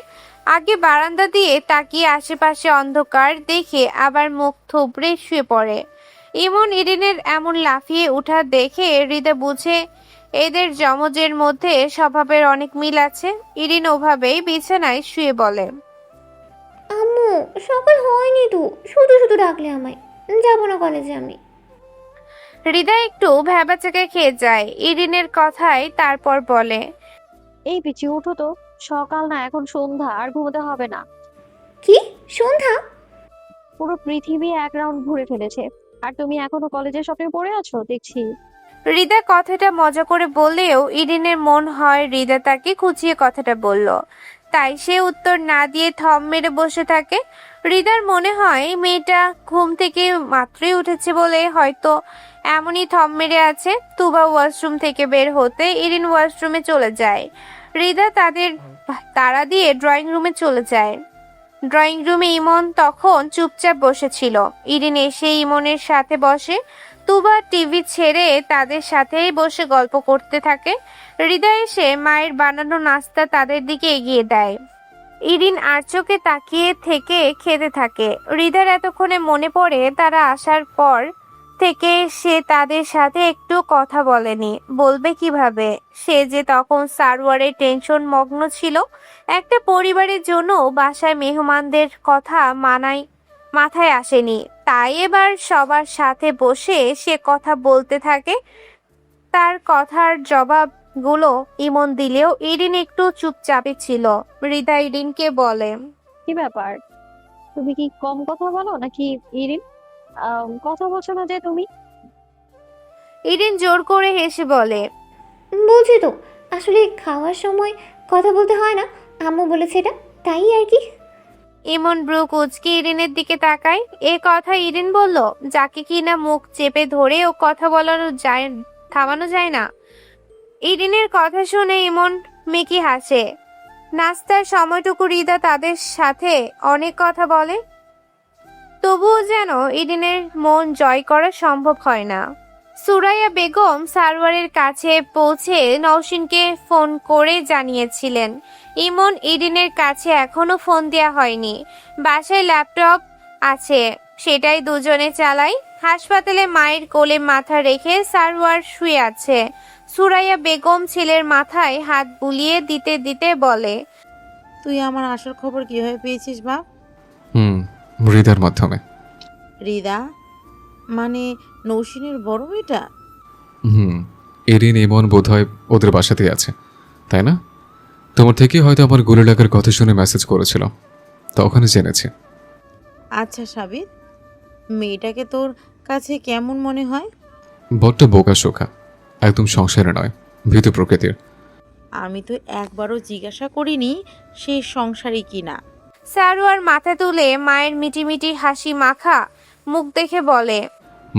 Speaker 2: আগে বারান্দা দিয়ে তাকিয়ে আশেপাশে অন্ধকার দেখে আবার মুখ থুবড়ে শুয়ে পড়ে। ইমন ইরিনের এমন লাফিয়ে ওঠা দেখে হৃদা বুঝে এদের যমজের মধ্যে স্বভাবের অনেক মিল আছে। ইরিন ওভাবেই বিছানায় শুয়ে বলে,
Speaker 7: আম্মু সকাল হয়নি তো, শুধু শুধু ডাকলে আমায়, যাবো না কলেজে আমি।
Speaker 2: হৃদা একটু ভ্যাবাচাকা খেয়ে যায় ইরিনের কথায়, তারপর বলে,
Speaker 1: এই পিচ্ছি উঠো তো, সকাল না, এখন সন্ধ্যা, আর ঘুমোতে হবে না।
Speaker 7: কি সন্ধ্যা?
Speaker 1: পুরো পৃথিবী এক রাউন্ড ঘুরে ফেলেছে, আর তুমি এখনো কলেজের স্বপ্নে পড়ে আছো দেখছি।
Speaker 2: হৃদা কথাটা মজা করে বললেও ইরিনের মন হয় হৃদা তাকে খুঁচিয়ে কথাটা বলল, তাই সে উত্তর না দিয়ে থম মেরে বসে থাকে। হৃদার মনে হয় মেয়েটা ঘুম থেকে মাত্রই উঠেছে বলে হয়তো এমনই থম মেরে আছে। তুবা ওয়াশরুম থেকে বের হতে ইরিন ওয়াশরুমে চলে যায়। হৃদা তাদের তাড়া দিয়ে ড্রয়িং রুমে চলে যায়। ড্রয়িং রুমে ইমন তখন চুপচাপ বসেছিল। ইরিন এসে ইমনের সাথে বসে। তুবা টিভি ছেড়ে তাদের সাথেই বসে গল্প করতে থাকে। হৃদয় এসে মায়ের বানানো নাস্তা তাদের দিকে এগিয়ে দেয়। ইরিন আর চোখে তাকিয়ে থেকে খেতে থাকে। হৃদয়ের এতক্ষণে মনে পড়ে তারা আসার পর থেকে সে তাদের সাথে একটু কথা বলেনি। বলবে কিভাবে? সে যে তখন সার্ভারের টেনশন মগ্ন ছিল। একটা পরিবারের জন্য বাসায় মেহমানদের কথা মানায় মাথায় আসেনি, তাই এবার সবার সাথে বসে সে কথা বলতে থাকে। তার কথার জবাবগুলো ইমন দিলেও ইরিন একটু চুপচাপই ছিল। রিদা ইরিনকে বলে,
Speaker 1: কি ব্যাপার, তুমি কি কম কথা বলো নাকি ইরিন? কথা বলছো না যে তুমি?
Speaker 2: ইরিন জোর করে হেসে বলে,
Speaker 7: বলছি তো, আসলে খাওয়ার সময় কথা বলতে হয় না, আম্মু বলেছে এটা, তাই আর কি।
Speaker 2: ইমন ব্রু কুচকে ইরিনের দিকে তাকায়। এ কথা ইরিন বলল, যাকে কিনা মুখ চেপে ধরে ও কথা বলানো যায়, থামানো যায় না। ইরিনের কথা শুনে ইমন মেকি হাসে। নাস্তার সময়টুকু রিদা তাদের সাথে অনেক কথা বলে, তবুও যেন ইরিনের মন জয় করা সম্ভব হয় না। সুরাইয়া বেগম সারওয়ারের কাছে পৌঁছে নওশিনকে ফোন করে জানিয়েছিলেন ইমন ইরিনের কাছে এখনো ফোন দেয়া হয়নি। বাসায় ল্যাপটপ আছে, সেটাই দুজনে চালায়। হাসপাতালে মায়ের কোলে মাথা রেখে সারওয়ার শুয়ে আছে। সুরাইয়া বেগম ছেলের মাথায় হাত বুলিয়ে দিতে দিতে বলে,
Speaker 3: তুই আমার আসার খবর কিভাবে পেয়েছিস বাপ?
Speaker 5: হৃদার মাধ্যমে।
Speaker 3: রিদা মানে নৌসিনের বড় মেয়েটা?
Speaker 5: এরিন ইমন বোধহয় ওদের বাসাতেই আছে, তাই না? তোমার থেকে হয়তো আমার গুলি লাগার কথা শুনে মেসেজ করেছিল, তখনই জেনেছি।
Speaker 3: আচ্ছা সাবির, মেয়েটাকে তোর কাছে কেমন মনে হয়?
Speaker 5: বড্ড বোকা শোকা, একদম সংসারে নয়, ভীতু প্রকৃতির।
Speaker 3: আমি তো একবারও জিজ্ঞাসা করিনি সে সংসারী কিনা।
Speaker 2: সারওয়ার মাথা তুলে মায়ের মিটিমিটি হাসি মাখা মুখ দেখে বলে,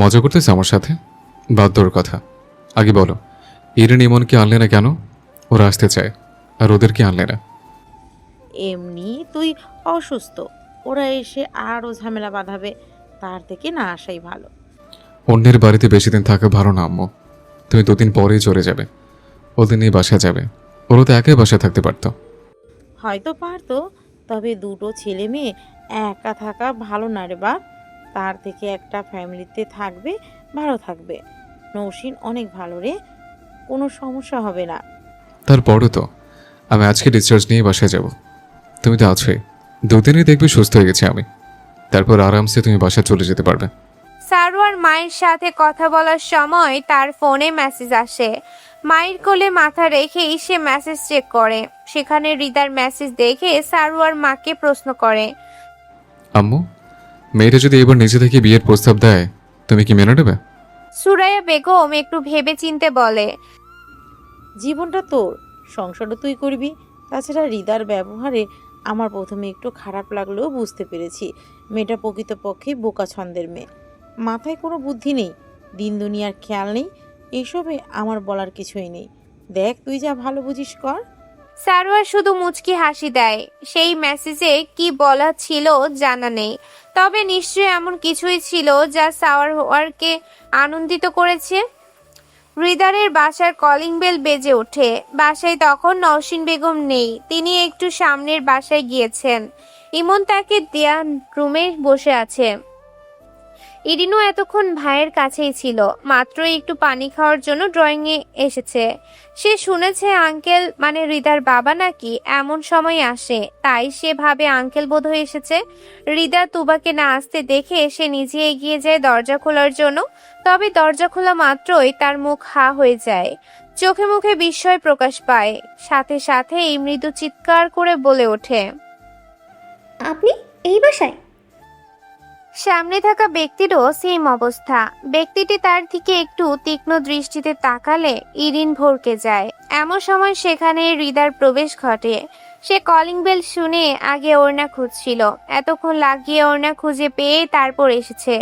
Speaker 5: মজা করতেছে আমার সাথে? বাদ্যর কথা। আগে বলো, ইরিন ইমনকে আনলে না কেন? ওরা আসতে চায়, আর ওদেরকে আনলে না?
Speaker 3: এমনি তুই অসুস্থ, ওরা এসে আরও ঝামেলা বাঁধাবে, তার থেকে না আসাই ভালো।
Speaker 5: অন্যের বাড়িতে বেশি দিন থাকা ভালো না আম্মু। তুমি দুদিন পরেই চলে যাবে, ওদের নিয়ে বাসায় যাবে। ওরা তো একাই বাসায় থাকতে পারতো।
Speaker 3: হয়তো পারতো, তবে দুটো ছেলে মেয়ে একা থাকা ভালো না রে বাপ। তার থেকে একটা ফ্যামিলিতে থাকবে, ভালো থাকবে। নৌসিন অনেক ভালো রে, কোনো সমস্যা হবে না।
Speaker 5: তারপরও তো আমি আজকে ডিসচার্জ নিয়ে বাসায় যাব। তুমি তো আছোই, দুদিনই দেখবে সুস্থ হয়ে গেছি আমি, তারপর আরামসে তুমি বাসায় চলে যেতে পারবে।
Speaker 2: সারওয়ার মায়ের সাথে কথা বলার সময় তার ফোনে মেসেজ আসে। মায়ের কোলে মাথা রেখেই সে মেসেজ চেক করে। সেখানে রিদার মেসেজ দেখে সারওয়ার মাকে প্রশ্ন করে,
Speaker 5: আম্মু, মেয়েটা যদি এবার নিজে থেকে বিয়ের প্রস্তাব দেয়, তুমি কি মেনে নেবে?
Speaker 2: সুরাইয়া বেগম একটু ভেবে চিনতে বলে,
Speaker 3: জীবনটা তোর, সংসারও তুই করবি। তাছাড়া হৃদার ব্যবহারে আমার প্রথমে একটু খারাপ লাগলেও বুঝতে পেরেছি মেয়েটা প্রকৃতপক্ষে বোকা ছন্দের মেয়ে। মাথায় কোনো বুদ্ধি নেই, দিন দুনিয়ার খেয়াল নেই, এসবে আমার বলার কিছুই নেই। দেখ তুই যা ভালো বুঝিস কর।
Speaker 2: সারওয়ার শুধু মুচকি হাসি দেয়। সেই মেসেজে কি বলা ছিল জানা নেই, তবে নিশ্চয়ই এমন কিছুই ছিল যা সারওয়ারকে আনন্দিত করেছে। হৃদারের বাসার কলিং বেল বেজে ওঠে। বাসায় তখন নওশিন বেগম নেই, তিনি একটু সামনের বাসায় গিয়েছেন। ইমন তাকে দেয়া রুমে বসে আছে। ইরিনও এতক্ষণ ভাইয়ের কাছেই ছিল, মাত্র একটু পানি খাওয়ার জন্য ড্রয়িংয়ে এসেছে। সে শুনেছে আঙ্কেল মানে হৃদার বাবা নাকি এমন সময় আসে, তাই সে ভাবে আঙ্কেল বোধহয় এসেছে। হৃদা তুবাকে না আসতে দেখে সে নিজে এগিয়ে যায় দরজা খোলার জন্য, তবে দরজা খোলা মাত্রই তার মুখ হা হয়ে যায়, চোখে মুখে বিস্ময় প্রকাশ পায়, সাথে সাথে এই মৃদু চিৎকার করে বলে ওঠে,
Speaker 7: আপনি এই বাসায়?
Speaker 2: সামনে থাকা ব্যক্তিরও সেম অবস্থা। ব্যক্তিটি তার দিকে একটু তীক্ষ্ণ দৃষ্টিতে তাকালে ইরিন ভরকে যায়। এমন সময় সেখানে হৃদার প্রবেশ ঘটে। সে কলিং বেল শুনে আগে ওড়না খুঁজছিল, এতক্ষণ লাগিয়ে ওড়না খুঁজে পেয়ে তারপর এসেছে।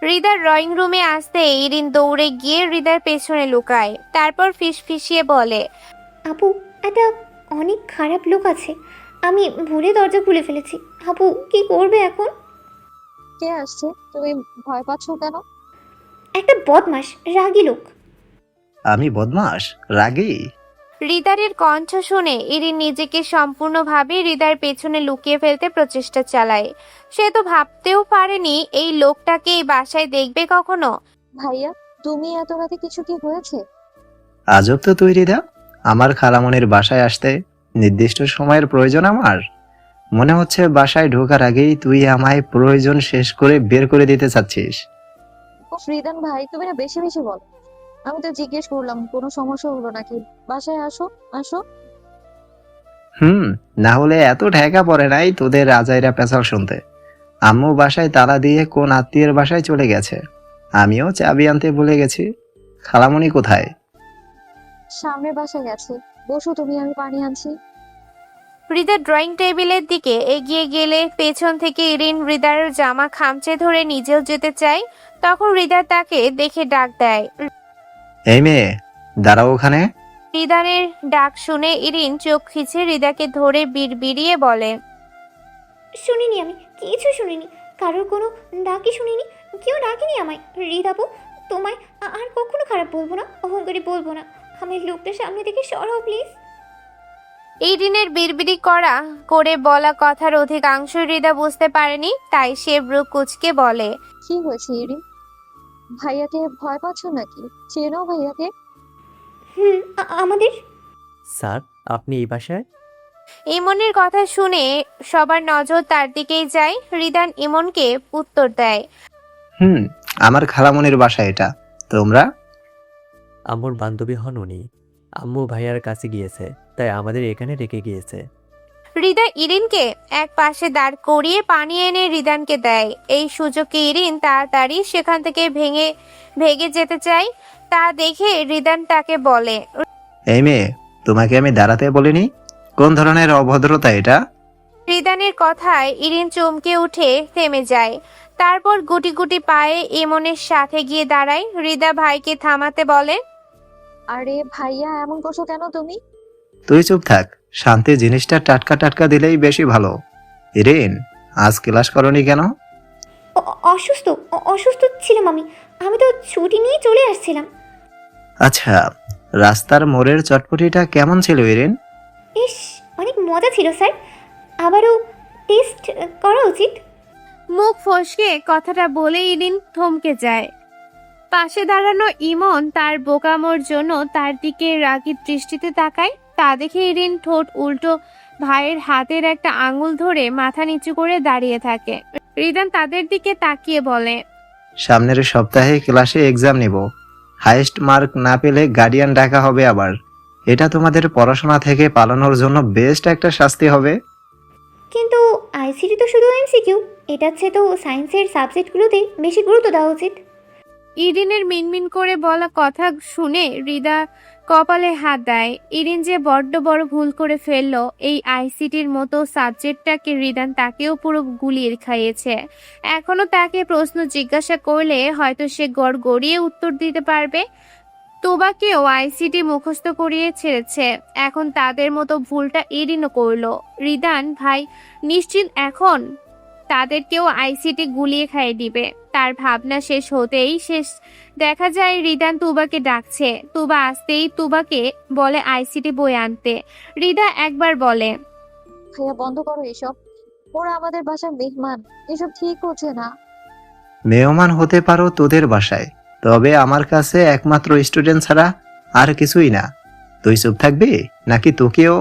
Speaker 2: হৃদার ড্রয়িং রুমে আসতে ইরিন দৌড়ে গিয়ে হৃদার পেছনে লুকায়, তারপর ফিসফিসিয়ে বলে,
Speaker 7: আপু, একটা অনেক খারাপ লোক আছে, আমি ভুলে দরজা খুলে ফেলেছি। আপু, কি করবে এখন?
Speaker 1: কে আসছে? তুমি ভয় পাচ্ছ কেন?
Speaker 7: একটা বদমাস রাগী লোক।
Speaker 12: আমি বদমাস রাগী?
Speaker 2: হৃদারের কণ্ঠ শুনে ইরিন নিজেকে সম্পূর্ণভাবে হৃদার পেছনে লুকিয়ে ফেলতে প্রচেষ্টা চালায়। সে তো ভাবতেও পারেনি এই লোকটাকে এই বাসায় দেখবে কখনো।
Speaker 1: ভাইয়া, তুমি এত রাতে কিছু কি হয়েছে?
Speaker 12: আজব তো তুই হৃদা, আমার খালামনির বাসায় আসতে নির্দিষ্ট সময়ের প্রয়োজন আমার? মনে হচ্ছে বাসায় ঢোকার আগেই তুই আমায় প্রয়োজন শেষ করে বের করে দিতে চাচ্ছিস।
Speaker 1: ও ফ্রিদান ভাই, তুমি না বেশি বেশি বলো। আমি তো জিজ্ঞেস করলাম কোনো সমস্যা হলো নাকি, বাসায় আসো আসো।
Speaker 12: না হলে এত ঢেকা পড়ে নাই তোদের আজাইরা পেছাল শুনতে। আম্মু বাসায় তালা দিয়ে কোন আত্মীয়ের বাসায় চলে গেছে, আমিও চাবি আনতে ভুলে গেছি। খালামণি কোথায়?
Speaker 1: সামনের বাসায় গেছে, বসো তুমি, আমি পানি আনছি।
Speaker 2: হৃদা ড্রয়িং টেবিলের দিকে এগিয়ে গেলে পেছন থেকে ইরিন হৃদার জামা খামচে ধরে নিজেও যেতে চায়। তখন হৃদা তাকে দেখে ডাক দেয়।
Speaker 12: এই মেয়ে, দাঁড়াও ওখানে।
Speaker 2: হৃদানের ডাক শুনে ইরিন চোখ খিচে হৃদাকে ধরে বিড়বিড়িয়ে বলে,
Speaker 7: শুনিনি, আমি কিছু শুনিনি, কারোর কোনো ডাকই শুনিনি, কেউ ডাকেনি আমায়। হৃদাপু, তোমায় আর কখনো খারাপ বলবো না, অহংকারী বলবো না। আমি লোকটার সামনে থেকে সরাও প্লিজ।
Speaker 2: ইরিনের বিড়বিড়ি করে বলা কথার অধিকাংশ হৃদা বুঝতে পারেনি, তাই সে ব্রু কুচকে বলে,
Speaker 1: কি হয়েছে ইরিন? ভাইয়াকে ভয় পাচ্ছ নাকি? চেনো ভাইয়াকে?
Speaker 7: আমাদের
Speaker 9: স্যার, আপনি এই বাসায়?
Speaker 2: ইমনের কথা শুনে সবার নজর তার দিকেই যায়। হৃদান ইমনকে উত্তর দেয়,
Speaker 12: আমার খালামণির বাসা এটা। তোমরা?
Speaker 9: আম্মুর বান্ধবী হন উনি। আম্মু ভাইয়ার কাছে গিয়েছে, তাই আমাদের এখানে রেখে গিয়েছে।
Speaker 2: হৃদা ইরিনকে এক পাশে দাঁড় করিয়ে পানি এনে হৃদানকে দেয়। এই সুযোগে ইরিন তাড়াতাড়ি সেখান থেকে ভেগে যেতে চায়। তা দেখে হৃদান তাকে বলে,
Speaker 12: এই মেয়ে, তোমাকে আমি দাঁড়াতে বলিনি? কোন ধরনের অভদ্রতা এটা?
Speaker 2: হৃদানের কথায় ইরিন চমকে উঠে থেমে যায়। তারপর গুটি গুটি পায়ে ইমনের সাথে গিয়ে দাঁড়ায়। হৃদা ভাইকে থামাতে বলে,
Speaker 1: আরে ভাইয়া, এমন করছো কেন তুমি?
Speaker 12: তুই চুপ থাক, শান্তি জিনিসটা টাটকা টাটকা দিলেই বেশি ভালো। ইরিন, আজ ক্লাস করনি কেন?
Speaker 7: অসুস্থ ছিলাম আমি। আমি তো ছুটি নিয়ে চলে আসছিলাম।
Speaker 12: আচ্ছা, রাস্তার মোড়ের চটপটিটা কেমন ছিল ইরিন?
Speaker 7: ইস, অনেক মজা ছিল স্যার, আবারও টেস্ট করা উচিত।
Speaker 2: মুখ ফসকে কথাটা বলে ইরিন থমকে যায়। পাশে দাঁড়ানো ইমন তার বোকামোর জন্য তার দিকে রাগী দৃষ্টিতে তাকায়। তা দেখে ইরিন ঠোঁট উল্টো ভাইয়ের হাতের একটা আঙুল ধরে মাথা নিচু করে দাঁড়িয়ে থাকে। হৃদান তাদের দিকে তাকিয়ে বলে,
Speaker 12: সামনের সপ্তাহে ক্লাসে এক্সাম নিব, হাইয়েস্ট মার্ক না পেলে গার্ডিয়ান ডাকা হবে আবার। এটা তোমাদের পড়াশোনা থেকে পালানোর জন্য বেস্ট একটা শাস্তি হবে।
Speaker 7: কিন্তু আইসিটি তো শুধু এমসিকিউ, এটার চেয়ে তো সায়েন্সের সাবজেক্টগুলোতে বেশি গুরুত্ব দেওয়া উচিত।
Speaker 2: ইরিনের মিনমিন করে বলা কথা শুনে হৃদা কপালে হাত দেয়। ইরিন যে বড্ড বড় ভুল করে ফেললো। এই আইসিটির মতো সাবজেক্টটাকে হৃদান তাকেও পুরো গুলিয়ে খাইয়েছে। এখনো তাকে প্রশ্ন জিজ্ঞাসা করলে হয়তো সে গড়গড়িয়ে উত্তর দিতে পারবে। তোবাকেও আইসিটি মুখস্থ করিয়ে ছেড়েছে, এখন তাদের মতো ভুলটা ইরিনও করলো। হৃদান ভাই নিশ্চিত এখন তাদেরকেও আইসিটি গুলিয়ে খাইয়ে দিবে। তার ভাবনা শেষ হতেই দেখা যায় হৃদান তুবাকে ডাকছে। তুবা আসতেই তুবাকে বলে আইসিটি বই আনতে। হৃদা একবার বলে,
Speaker 1: ভাইয়া বন্ধ করো এসব, ওরা আমাদের বাসার মেহমান, এসব ঠিক হচ্ছে না।
Speaker 12: মেহমান হতে পারো তোদের বাসায়, তবে আমার কাছে একমাত্র স্টুডেন্ট ছাড়া আর কিছুই না। তুই চুপ থাকবি নাকি তোকেও